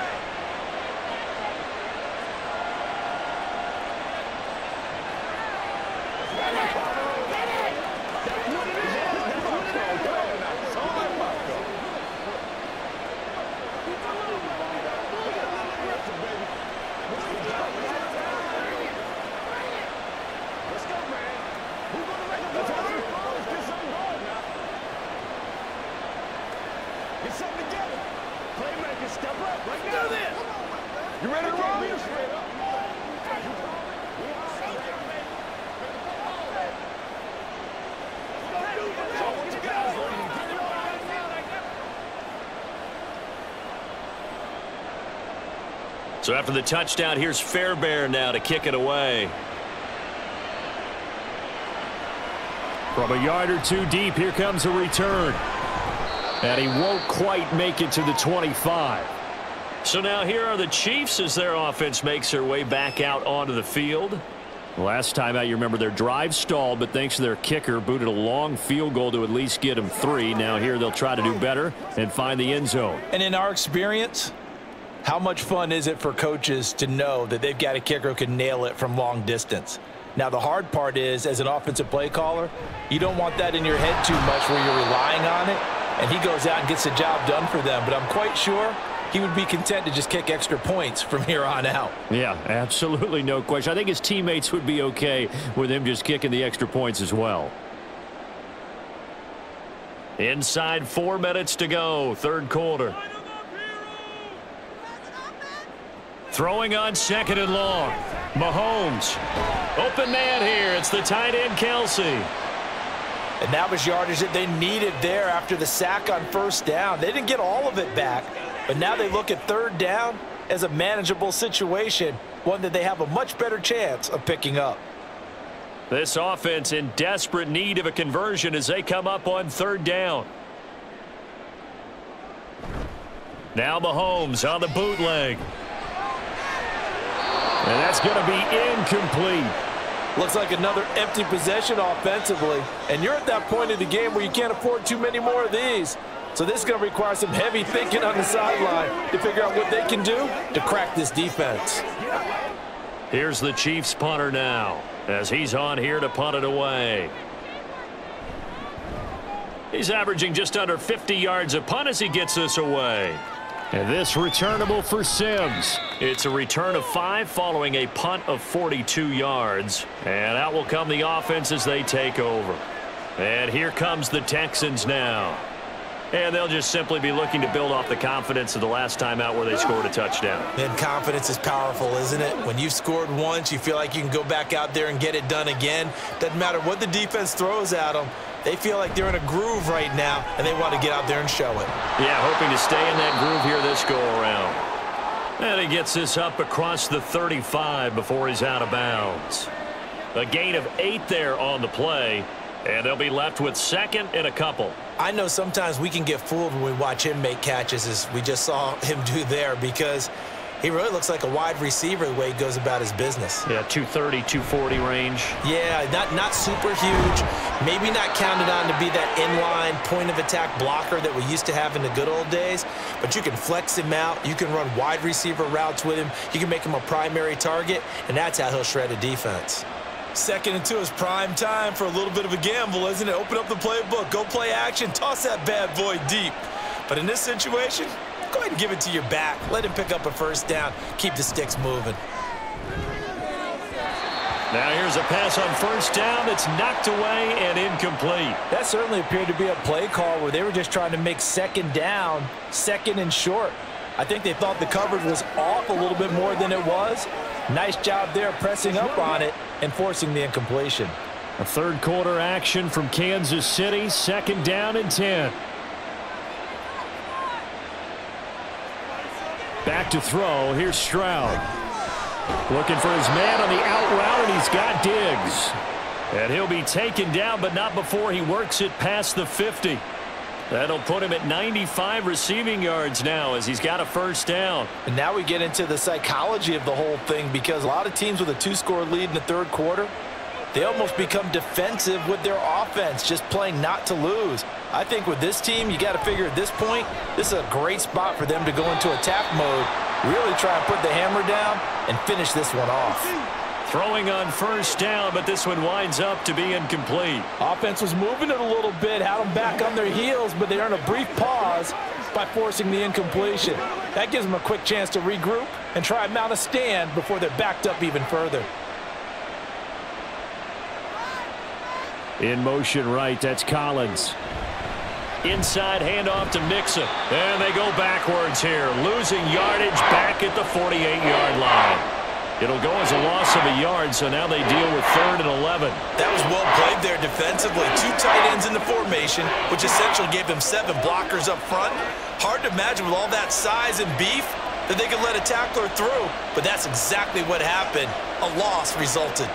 So after the touchdown, here's Fairbairn now to kick it away. From a yard or 2 deep, here comes a return. And he won't quite make it to the 25. So now here are the Chiefs as their offense makes their way back out onto the field. Last time out, you remember their drive stalled, but thanks to their kicker, booted a long field goal to at least get them 3. Now here they'll try to do better and find the end zone. And in our experience, how much fun is it for coaches to know that they've got a kicker who can nail it from long distance? Now, the hard part is, as an offensive play caller, you don't want that in your head too much where you're relying on it, and he goes out and gets the job done for them. But I'm quite sure he would be content to just kick extra points from here on out. Yeah, absolutely no question. I think his teammates would be okay with him just kicking the extra points as well. Inside 4 minutes to go, 3rd quarter. Throwing on 2nd and long. Mahomes. Open man here. It's the tight end, Kelsey. And that was yardage that they needed there after the sack on 1st down. They didn't get all of it back, but now they look at 3rd down as a manageable situation, one that they have a much better chance of picking up. This offense in desperate need of a conversion as they come up on 3rd down. Now Mahomes on the bootleg. And that's going to be incomplete. Looks like another empty possession offensively. And you're at that point in the game where you can't afford too many more of these. So this is going to require some heavy thinking on the sideline to figure out what they can do to crack this defense. Here's the Chiefs punter now as he's on here to punt it away. He's averaging just under 50 yards a punt as he gets this away. And this returnable for Sims. It's a return of 5 following a punt of 42 yards. And out will come the offense as they take over. And here comes the Texans now. And they'll just simply be looking to build off the confidence of the last time out where they scored a touchdown. And confidence is powerful, isn't it? When you've scored once, you feel like you can go back out there and get it done again. Doesn't matter what the defense throws at them. They feel like they're in a groove right now, and they want to get out there and show it. Yeah, hoping to stay in that groove here this go-around. And he gets this up across the 35 before he's out of bounds. A gain of 8 there on the play, and they'll be left with second and a couple. I know sometimes we can get fooled when we watch him make catches, as we just saw him do there, because he really looks like a wide receiver the way he goes about his business. Yeah, 230, 240 range. Yeah, not super huge. Maybe not counted on to be that inline point-of-attack blocker that we used to have in the good old days, but you can flex him out. You can run wide receiver routes with him. You can make him a primary target, and that's how he'll shred a defense. 2nd and 2 is prime time for a little bit of a gamble, isn't it? Open up the playbook, go play action, toss that bad boy deep. But in this situation, go ahead and give it to your back. Let him pick up a first down. Keep the sticks moving. Now here's a pass on first down that's knocked away and incomplete. That certainly appeared to be a play call where they were just trying to make second down, second and short. I think they thought the coverage was off a little bit more than it was. Nice job there pressing up on it and forcing the incompletion. A third quarter action from Kansas City, 2nd down and 10. Back to throw. Here's Stroud. Looking for his man on the out route, and he's got Diggs. And he'll be taken down, but not before he works it past the 50. That'll put him at 95 receiving yards now as he's got a first down. And now we get into the psychology of the whole thing, because a lot of teams with a 2-score lead in the third quarter, they almost become defensive with their offense, just playing not to lose. I think with this team, you got to figure at this point, this is a great spot for them to go into attack mode, really try and put the hammer down and finish this one off. Throwing on first down, but this one winds up to be incomplete. Offense was moving it a little bit, had them back on their heels, but they earned a brief pause by forcing the incompletion. That gives them a quick chance to regroup and try and mount a stand before they're backed up even further. In motion right, that's Collins. Inside handoff to Mixon. And they go backwards here, losing yardage back at the 48-yard line. It'll go as a loss of a yard, so now they deal with 3rd and 11. That was well played there defensively. 2 tight ends in the formation, which essentially gave them 7 blockers up front. Hard to imagine with all that size and beef that they could let a tackler through, but that's exactly what happened. A loss resulted.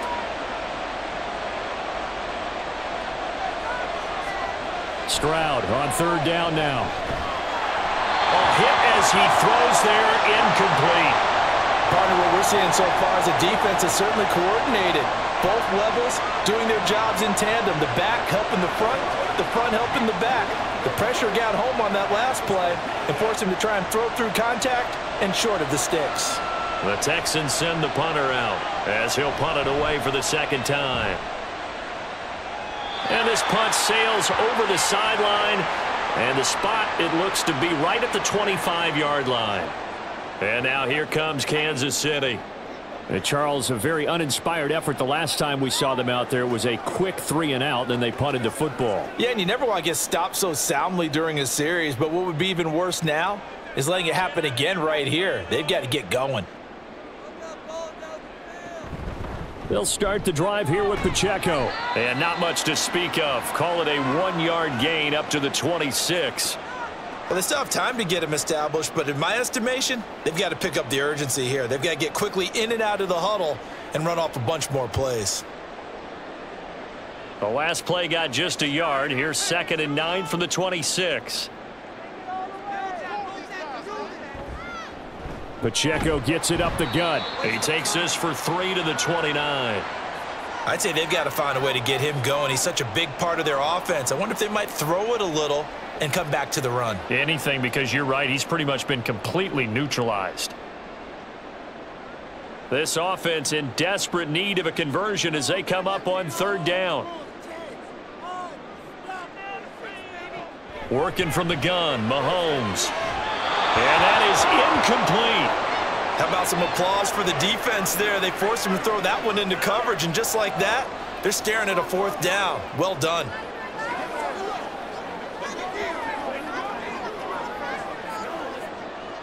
Stroud on 3rd down now. A hit as he throws there, incomplete. Partner, what we're seeing so far is a defense is certainly coordinated. Both levels doing their jobs in tandem. The back helping the front helping the back. The pressure got home on that last play and forced him to try and throw through contact and short of the sticks. The Texans send the punter out as he'll punt it away for the 2nd time. And this punt sails over the sideline, and the spot, it looks to be right at the 25-yard line. And now here comes Kansas City. And Charles, a very uninspired effort the last time we saw them out there. It was a quick 3 and out, then they punted the football. Yeah, and you never want to get stopped so soundly during a series, but what would be even worse now is letting it happen again right here. They've got to get going. They'll start the drive here with Pacheco. And not much to speak of. Call it a 1-yard gain up to the 26. Well, they still have time to get him established, but in my estimation, they've got to pick up the urgency here. They've got to get quickly in and out of the huddle and run off a bunch more plays. The last play got just a yard. Here's 2nd and 9 from the 26. Pacheco gets it up the gut. He takes this for 3 to the 29. I'd say they've got to find a way to get him going. He's such a big part of their offense. I wonder if they might throw it a little and come back to the run. Anything, because you're right. He's pretty much been completely neutralized. This offense in desperate need of a conversion as they come up on 3rd down. Working from the gun, Mahomes. And that is incomplete. How about some applause for the defense there? They forced him to throw that one into coverage, and just like that, they're staring at a 4th down. Well done.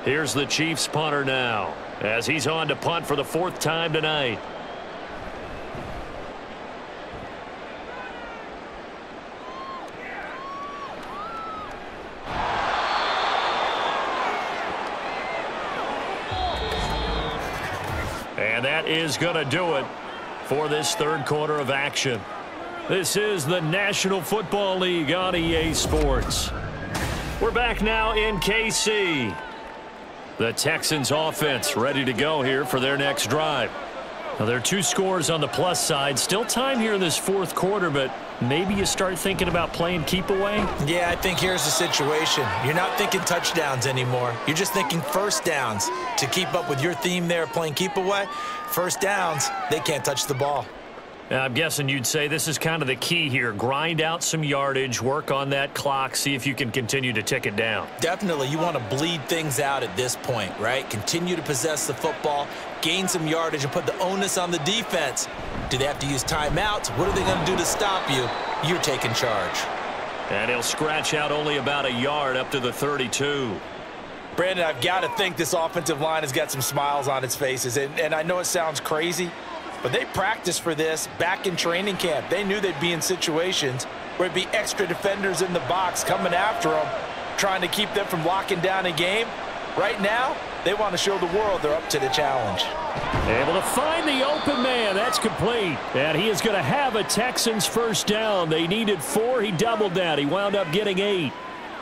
Here's the Chiefs punter now, as he's on to punt for the 4th time tonight. And that is going to do it for this 3rd quarter of action. This is the National Football League on EA Sports. We're back now in KC. The Texans offense ready to go here for their next drive. Now, there are 2 scores on the plus side. Still time here in this 4th quarter, but maybe you start thinking about playing keep away? Yeah, I think here's the situation. You're not thinking touchdowns anymore. You're just thinking 1st downs. To keep up with your theme there, playing keep away, 1st downs, they can't touch the ball. I'm guessing you'd say this is kind of the key here. Grind out some yardage, work on that clock, see if you can continue to tick it down. Definitely, you want to bleed things out at this point, right? Continue to possess the football, gain some yardage, and put the onus on the defense. Do they have to use timeouts? What are they going to do to stop you? You're taking charge. And he'll scratch out only about a yard up to the 32. Brandon, I've got to think this offensive line has got some smiles on its faces. And I know it sounds crazy, but they practiced for this back in training camp. They knew they'd be in situations where it'd be extra defenders in the box coming after them, trying to keep them from locking down a game. Right now, they want to show the world they're up to the challenge. Able to find the open man. That's complete. And he is going to have a Texans 1st down. They needed 4. He doubled that. He wound up getting 8.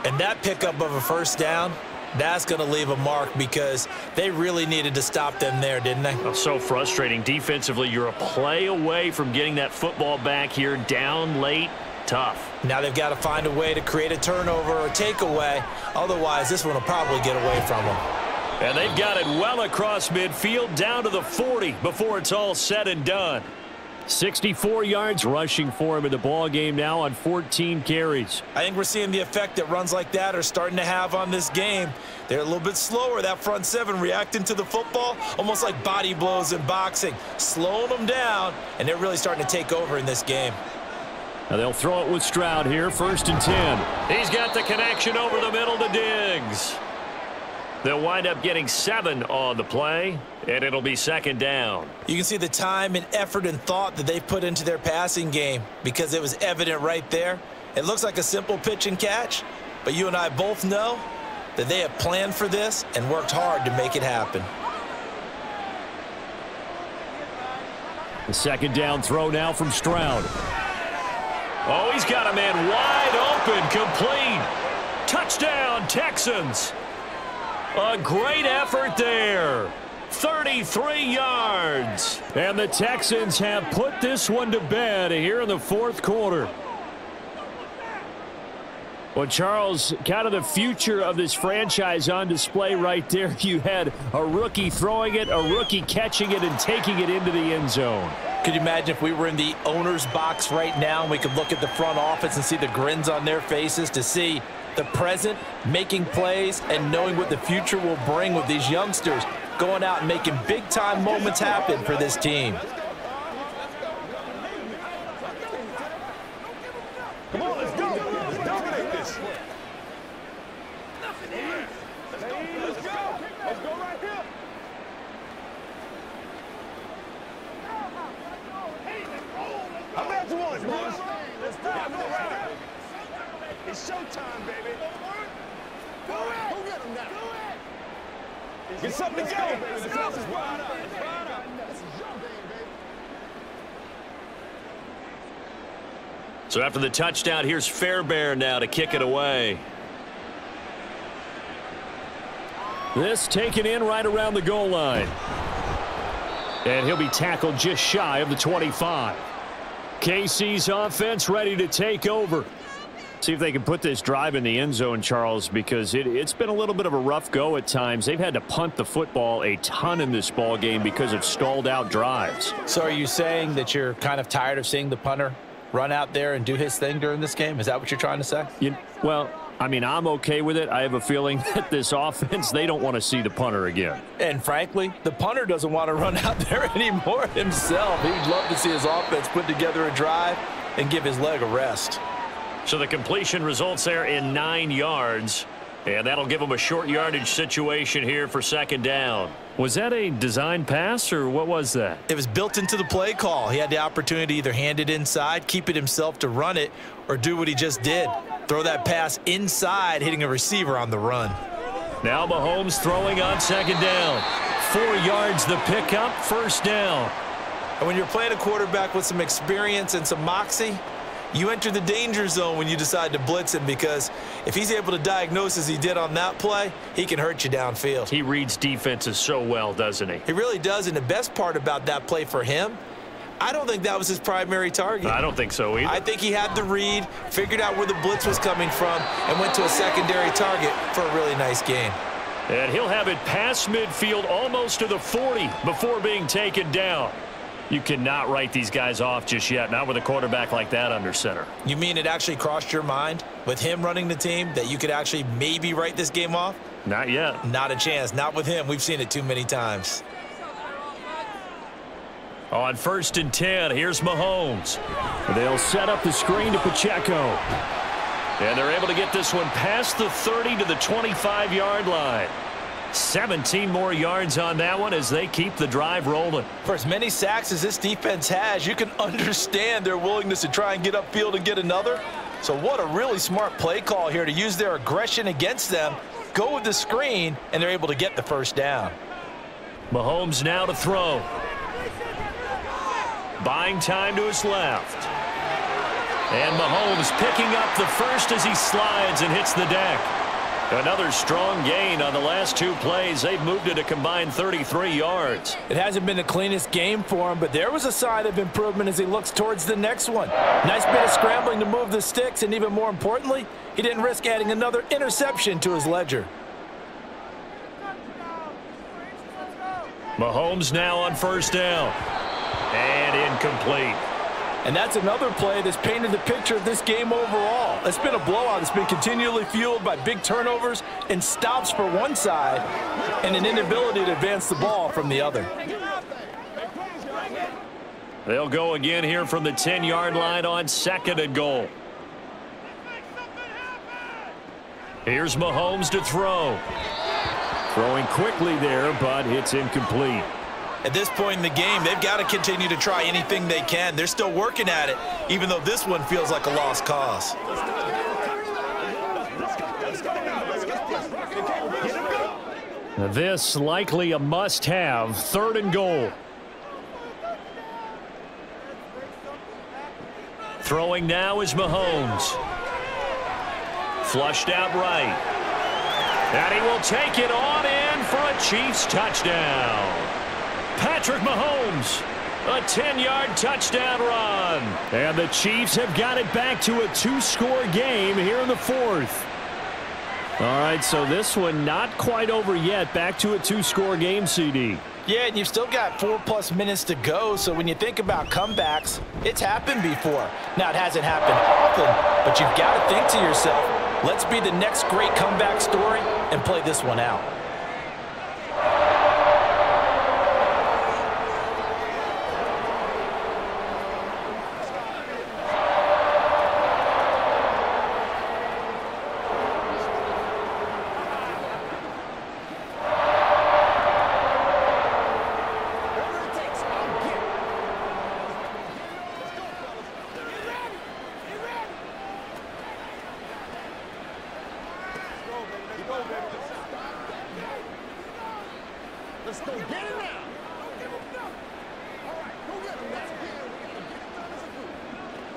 And that pickup of a 1st down, that's going to leave a mark because they really needed to stop them there, didn't they? Oh, so frustrating. Defensively, you're a play away from getting that football back here, down late. Tough. Now they've got to find a way to create a turnover or takeaway. Otherwise, this one will probably get away from them. And they've got it well across midfield, down to the 40 before it's all said and done. 64 yards rushing for him in the ball game now on 14 carries. I think we're seeing the effect that runs like that are starting to have on this game. They're a little bit slower, that front 7 reacting to the football, almost like body blows in boxing, slowing them down, and they're really starting to take over in this game. Now they'll throw it with Stroud here, 1st and 10. He's got the connection over the middle to Diggs. They'll wind up getting 7 on the play, and it'll be 2nd down. You can see the time and effort and thought that they've put into their passing game because it was evident right there. It looks like a simple pitch and catch, but you and I both know that they have planned for this and worked hard to make it happen. The 2nd down throw now from Stroud. Oh, he's got a man wide open, complete. Touchdown, Texans. A great effort there. 33 yards. And the Texans have put this one to bed here in the 4th quarter. Well, Charles, kind of the future of this franchise on display right there. You had a rookie throwing it, a rookie catching it, and taking it into the end zone. Could you imagine if we were in the owner's box right now and we could look at the front office and see the grins on their faces to see the present, making plays, and knowing what the future will bring with these youngsters going out and making big-time moments happen for this team. Come on, let's go. Let's dominate this. Let's go. Let's go right here. I'm at the one, boys. Let's go. It's showtime, baby. Go get him now. Get something to go, baby. The house is wide up. It's wide up. This is your game, baby. So after the touchdown, here's Fairbairn now to kick it away. This taken in right around the goal line. And he'll be tackled just shy of the 25. KC's offense ready to take over. See if they can put this drive in the end zone, Charles, because it's been a little bit of a rough go at times. They've had to punt the football a ton in this ball game because of stalled out drives. So are you saying that you're kind of tired of seeing the punter run out there and do his thing during this game? Is that what you're trying to say? Well, I mean, I'm okay with it. I have a feeling that this offense, they don't want to see the punter again. And frankly, the punter doesn't want to run out there anymore himself. He'd love to see his offense put together a drive and give his leg a rest. So the completion results there in 9 yards. And that'll give him a short yardage situation here for second down. Was that a design pass, or what was that? It was built into the play call. He had the opportunity to either hand it inside, keep it himself to run it, or do what he just did. Throw that pass inside, hitting a receiver on the run. Now Mahomes throwing on second down. 4 yards the pickup, first down. And when you're playing a quarterback with some experience and some moxie, you enter the danger zone when you decide to blitz him, because if he's able to diagnose as he did on that play, he can hurt you downfield. He reads defenses so well, doesn't he? He really does, and the best part about that play for him, I don't think that was his primary target. I don't think so either. I think he had the read, figured out where the blitz was coming from, and went to a secondary target for a really nice gain. And he'll have it past midfield, almost to the 40, before being taken down. You cannot write these guys off just yet, not with a quarterback like that under center. You mean it actually crossed your mind with him running the team that you could actually maybe write this game off? Not yet. Not a chance. Not with him. We've seen it too many times. On 1st and 10, here's Mahomes. They'll set up the screen to Pacheco. And they're able to get this one past the 30 to the 25-yard line. 17 more yards on that one as they keep the drive rolling. For as many sacks as this defense has, you can understand their willingness to try and get upfield and get another. So what a really smart play call here to use their aggression against them, go with the screen, and they're able to get the first down. Mahomes now to throw. Buying time to his left. And Mahomes picking up the first as he slides and hits the deck. Another strong gain on the last 2 plays. They've moved it a combined 33 yards. It hasn't been the cleanest game for him, but there was a sign of improvement as he looks towards the next one. Nice bit of scrambling to move the sticks, and even more importantly, he didn't risk adding another interception to his ledger. Mahomes now on 1st down. And incomplete. And that's another play that's painted the picture of this game overall. It's been a blowout. It's been continually fueled by big turnovers and stops for one side and an inability to advance the ball from the other. They'll go again here from the 10-yard line on 2nd and goal. Here's Mahomes to throw. Throwing quickly there, but it's incomplete. At this point in the game, they've got to continue to try anything they can. They're still working at it, even though this one feels like a lost cause. This likely a must-have, 3rd and goal. Throwing now is Mahomes. Flushed out right. And he will take it on in for a Chiefs touchdown. Patrick Mahomes, a 10-yard touchdown run. And the Chiefs have got it back to a 2-score game here in the 4th. All right, so this one not quite over yet. Back to a 2-score game, CD. Yeah, and you've still got 4+ minutes to go, so when you think about comebacks, it's happened before. Now, it hasn't happened often, but you've got to think to yourself, let's be the next great comeback story and play this one out. Let's go get it now. All right, go get him now.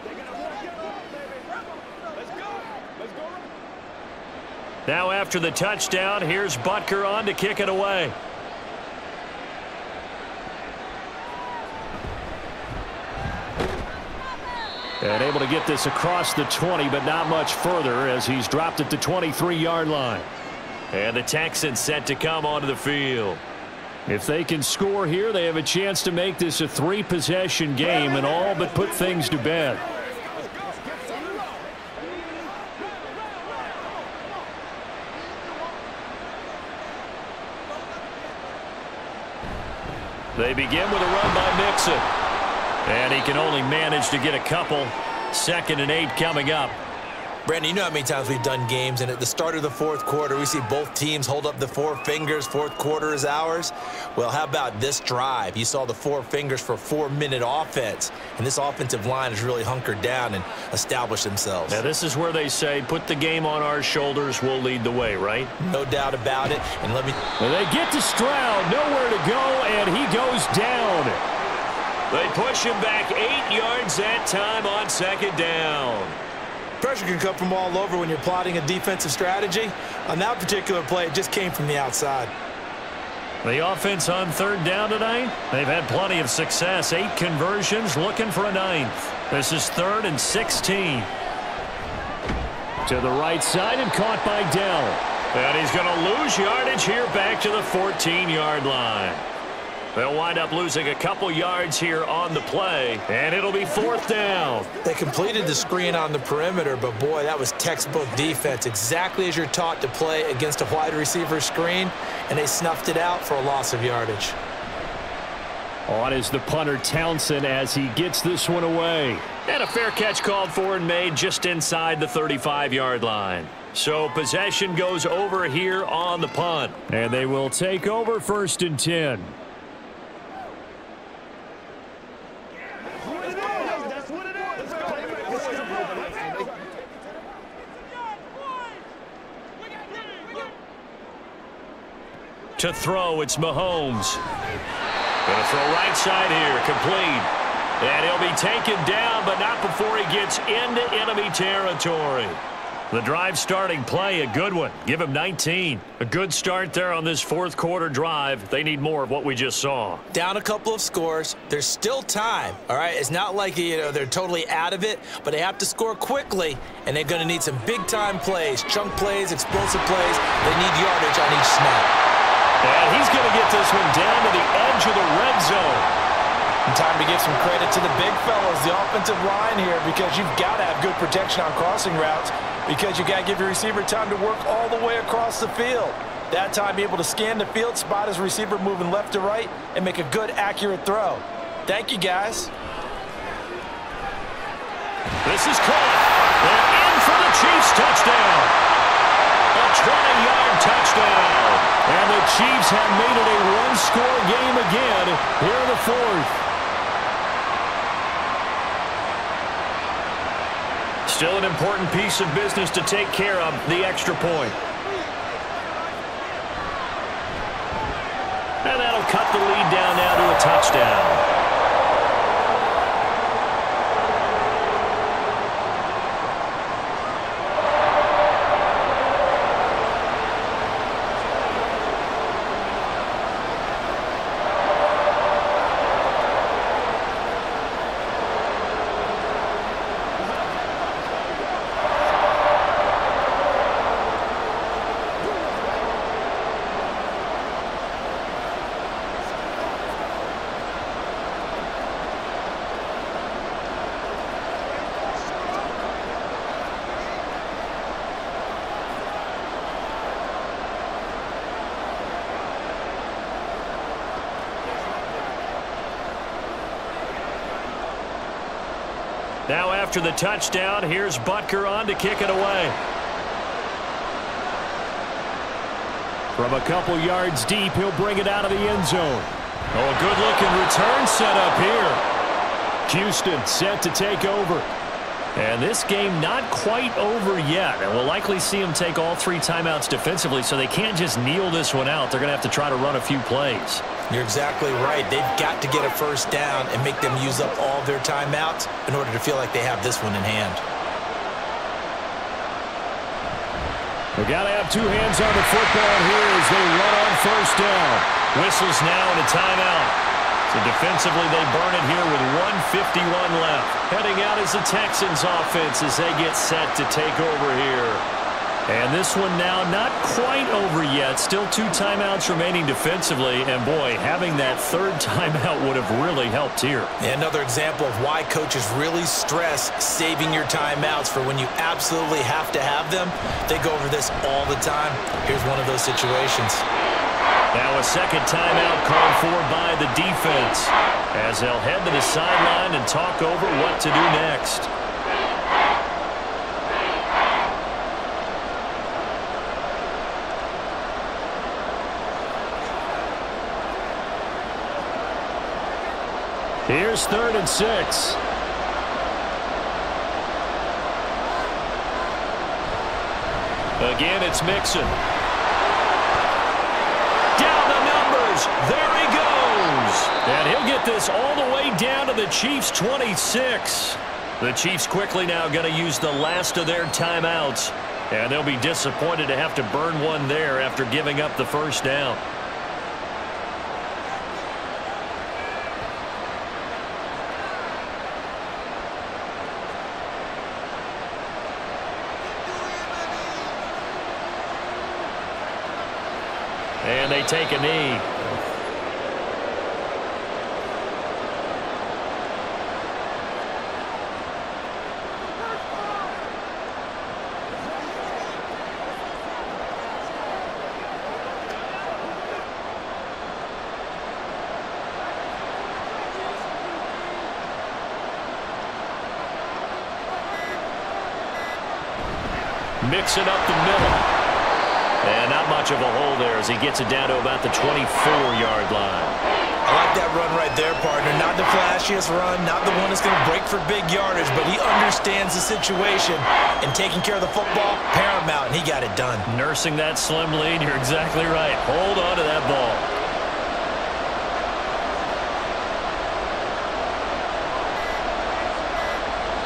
They're going to walk it off, baby. Let's go. Let's go. Now after the touchdown, here's Butker on to kick it away. And able to get this across the 20, but not much further as he's dropped it to 23-yard line. And the Texans set to come onto the field. If they can score here, they have a chance to make this a 3-possession game and all but put things to bed. They begin with a run by Mixon. And he can only manage to get a couple. 2nd and 8 coming up. Brandon, you know how many times we've done games, and at the start of the fourth quarter, we see both teams hold up the 4 fingers, fourth quarter is ours. Well, how about this drive? You saw the 4 fingers for a 4-minute offense, and this offensive line has really hunkered down and established themselves. Now, this is where they say, put the game on our shoulders, we'll lead the way, right? No doubt about it, and let me... Well, they get to Stroud, nowhere to go, and he goes down. They push him back 8 yards that time on 2nd down. Pressure can come from all over when you're plotting a defensive strategy. On that particular play, it just came from the outside. The offense on 3rd down tonight, they've had plenty of success. 8 conversions, looking for a 9th. This is 3rd and 16. To the right side and caught by Dell. And he's going to lose yardage here back to the 14-yard line. They'll wind up losing a couple yards here on the play, and it'll be 4th down. They completed the screen on the perimeter, but boy, that was textbook defense, exactly as you're taught to play against a wide receiver screen, and they snuffed it out for a loss of yardage. On is the punter Townsend as he gets this one away. And a fair catch called for and made just inside the 35-yard line. So possession goes over here on the punt. And they will take over 1st and 10. To throw, it's Mahomes. Going to throw right side here, complete. And he'll be taken down, but not before he gets into enemy territory. The drive starting play, a good one. Give him 19. A good start there on this 4th quarter drive. They need more of what we just saw. Down a couple of scores. There's still time, all right? It's not like, they're totally out of it, but they have to score quickly, and they're going to need some big-time plays, chunk plays, explosive plays. They need yardage on each snap. And he's going to get this one down to the edge of the red zone. And time to give some credit to the big fellas, the offensive line here, because you've got to have good protection on crossing routes, because you got to give your receiver time to work all the way across the field. That time, be able to scan the field, spot his receiver moving left to right, and make a good, accurate throw. Thank you, guys. This is caught. They're in for the Chiefs touchdown. A 20-yard touchdown. And the Chiefs have made it a one-score game again here in the 4th. Still an important piece of business to take care of, the extra point. And that'll cut the lead down now to a touchdown. Now after the touchdown, here's Butker on to kick it away. From a couple yards deep, he'll bring it out of the end zone. Oh, a good-looking return set up here. Houston set to take over. And this game not quite over yet. And we'll likely see them take all 3 timeouts defensively, so they can't just kneel this one out. They're going to have to try to run a few plays. You're exactly right. They've got to get a first down and make them use up all their timeouts in order to feel like they have this one in hand. We got to have 2 hands on the football here as they run on first down. Whistles now and a timeout. So defensively, they burn it here with 1:51 left. Heading out is the Texans offense as they get set to take over here. And this one now not quite over yet. Still 2 timeouts remaining defensively. And, boy, having that 3rd timeout would have really helped here. Another example of why coaches really stress saving your timeouts for when you absolutely have to have them. They go over this all the time. Here's one of those situations. Now a second timeout called for by the defense as they'll head to the sideline and talk over what to do next. Here's 3rd and 6. Again, it's Mixon. Down the numbers. There he goes. And he'll get this all the way down to the Chiefs' 26. The Chiefs quickly now going to use the last of their timeouts. And they'll be disappointed to have to burn one there after giving up the first down. And they take a knee. Mixing up the middle. And not much of a hole there as he gets it down to about the 24-yard line. I like that run right there, partner. Not the flashiest run, not the one that's going to break for big yardage, but he understands the situation, and taking care of the football, paramount, and he got it done. Nursing that slim lead, you're exactly right. Hold on to that ball.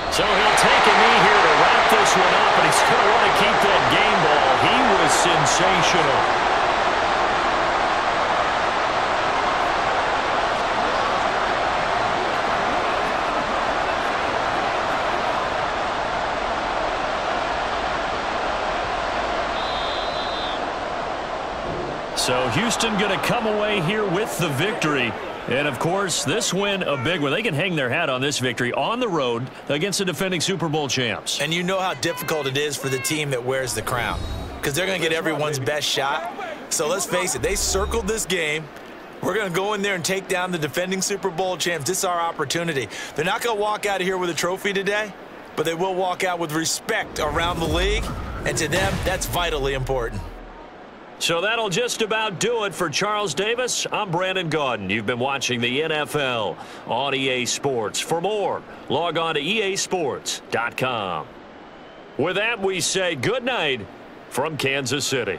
So he'll take a knee here to wrap this one up, and he's going to want to keep that game ball. He was sensational. So Houston going to come away here with the victory. And, of course, this win, a big one. They can hang their hat on this victory on the road against the defending Super Bowl champs. And you know how difficult it is for the team that wears the crown, because they're going to get everyone's best shot. So let's face it, they circled this game. We're going to go in there and take down the defending Super Bowl champs. This is our opportunity. They're not going to walk out of here with a trophy today, but they will walk out with respect around the league. And to them, that's vitally important. So that'll just about do it for Charles Davis. I'm Brandon Gaudin. You've been watching the NFL on EA Sports. For more, log on to easports.com. With that, we say good night from Kansas City.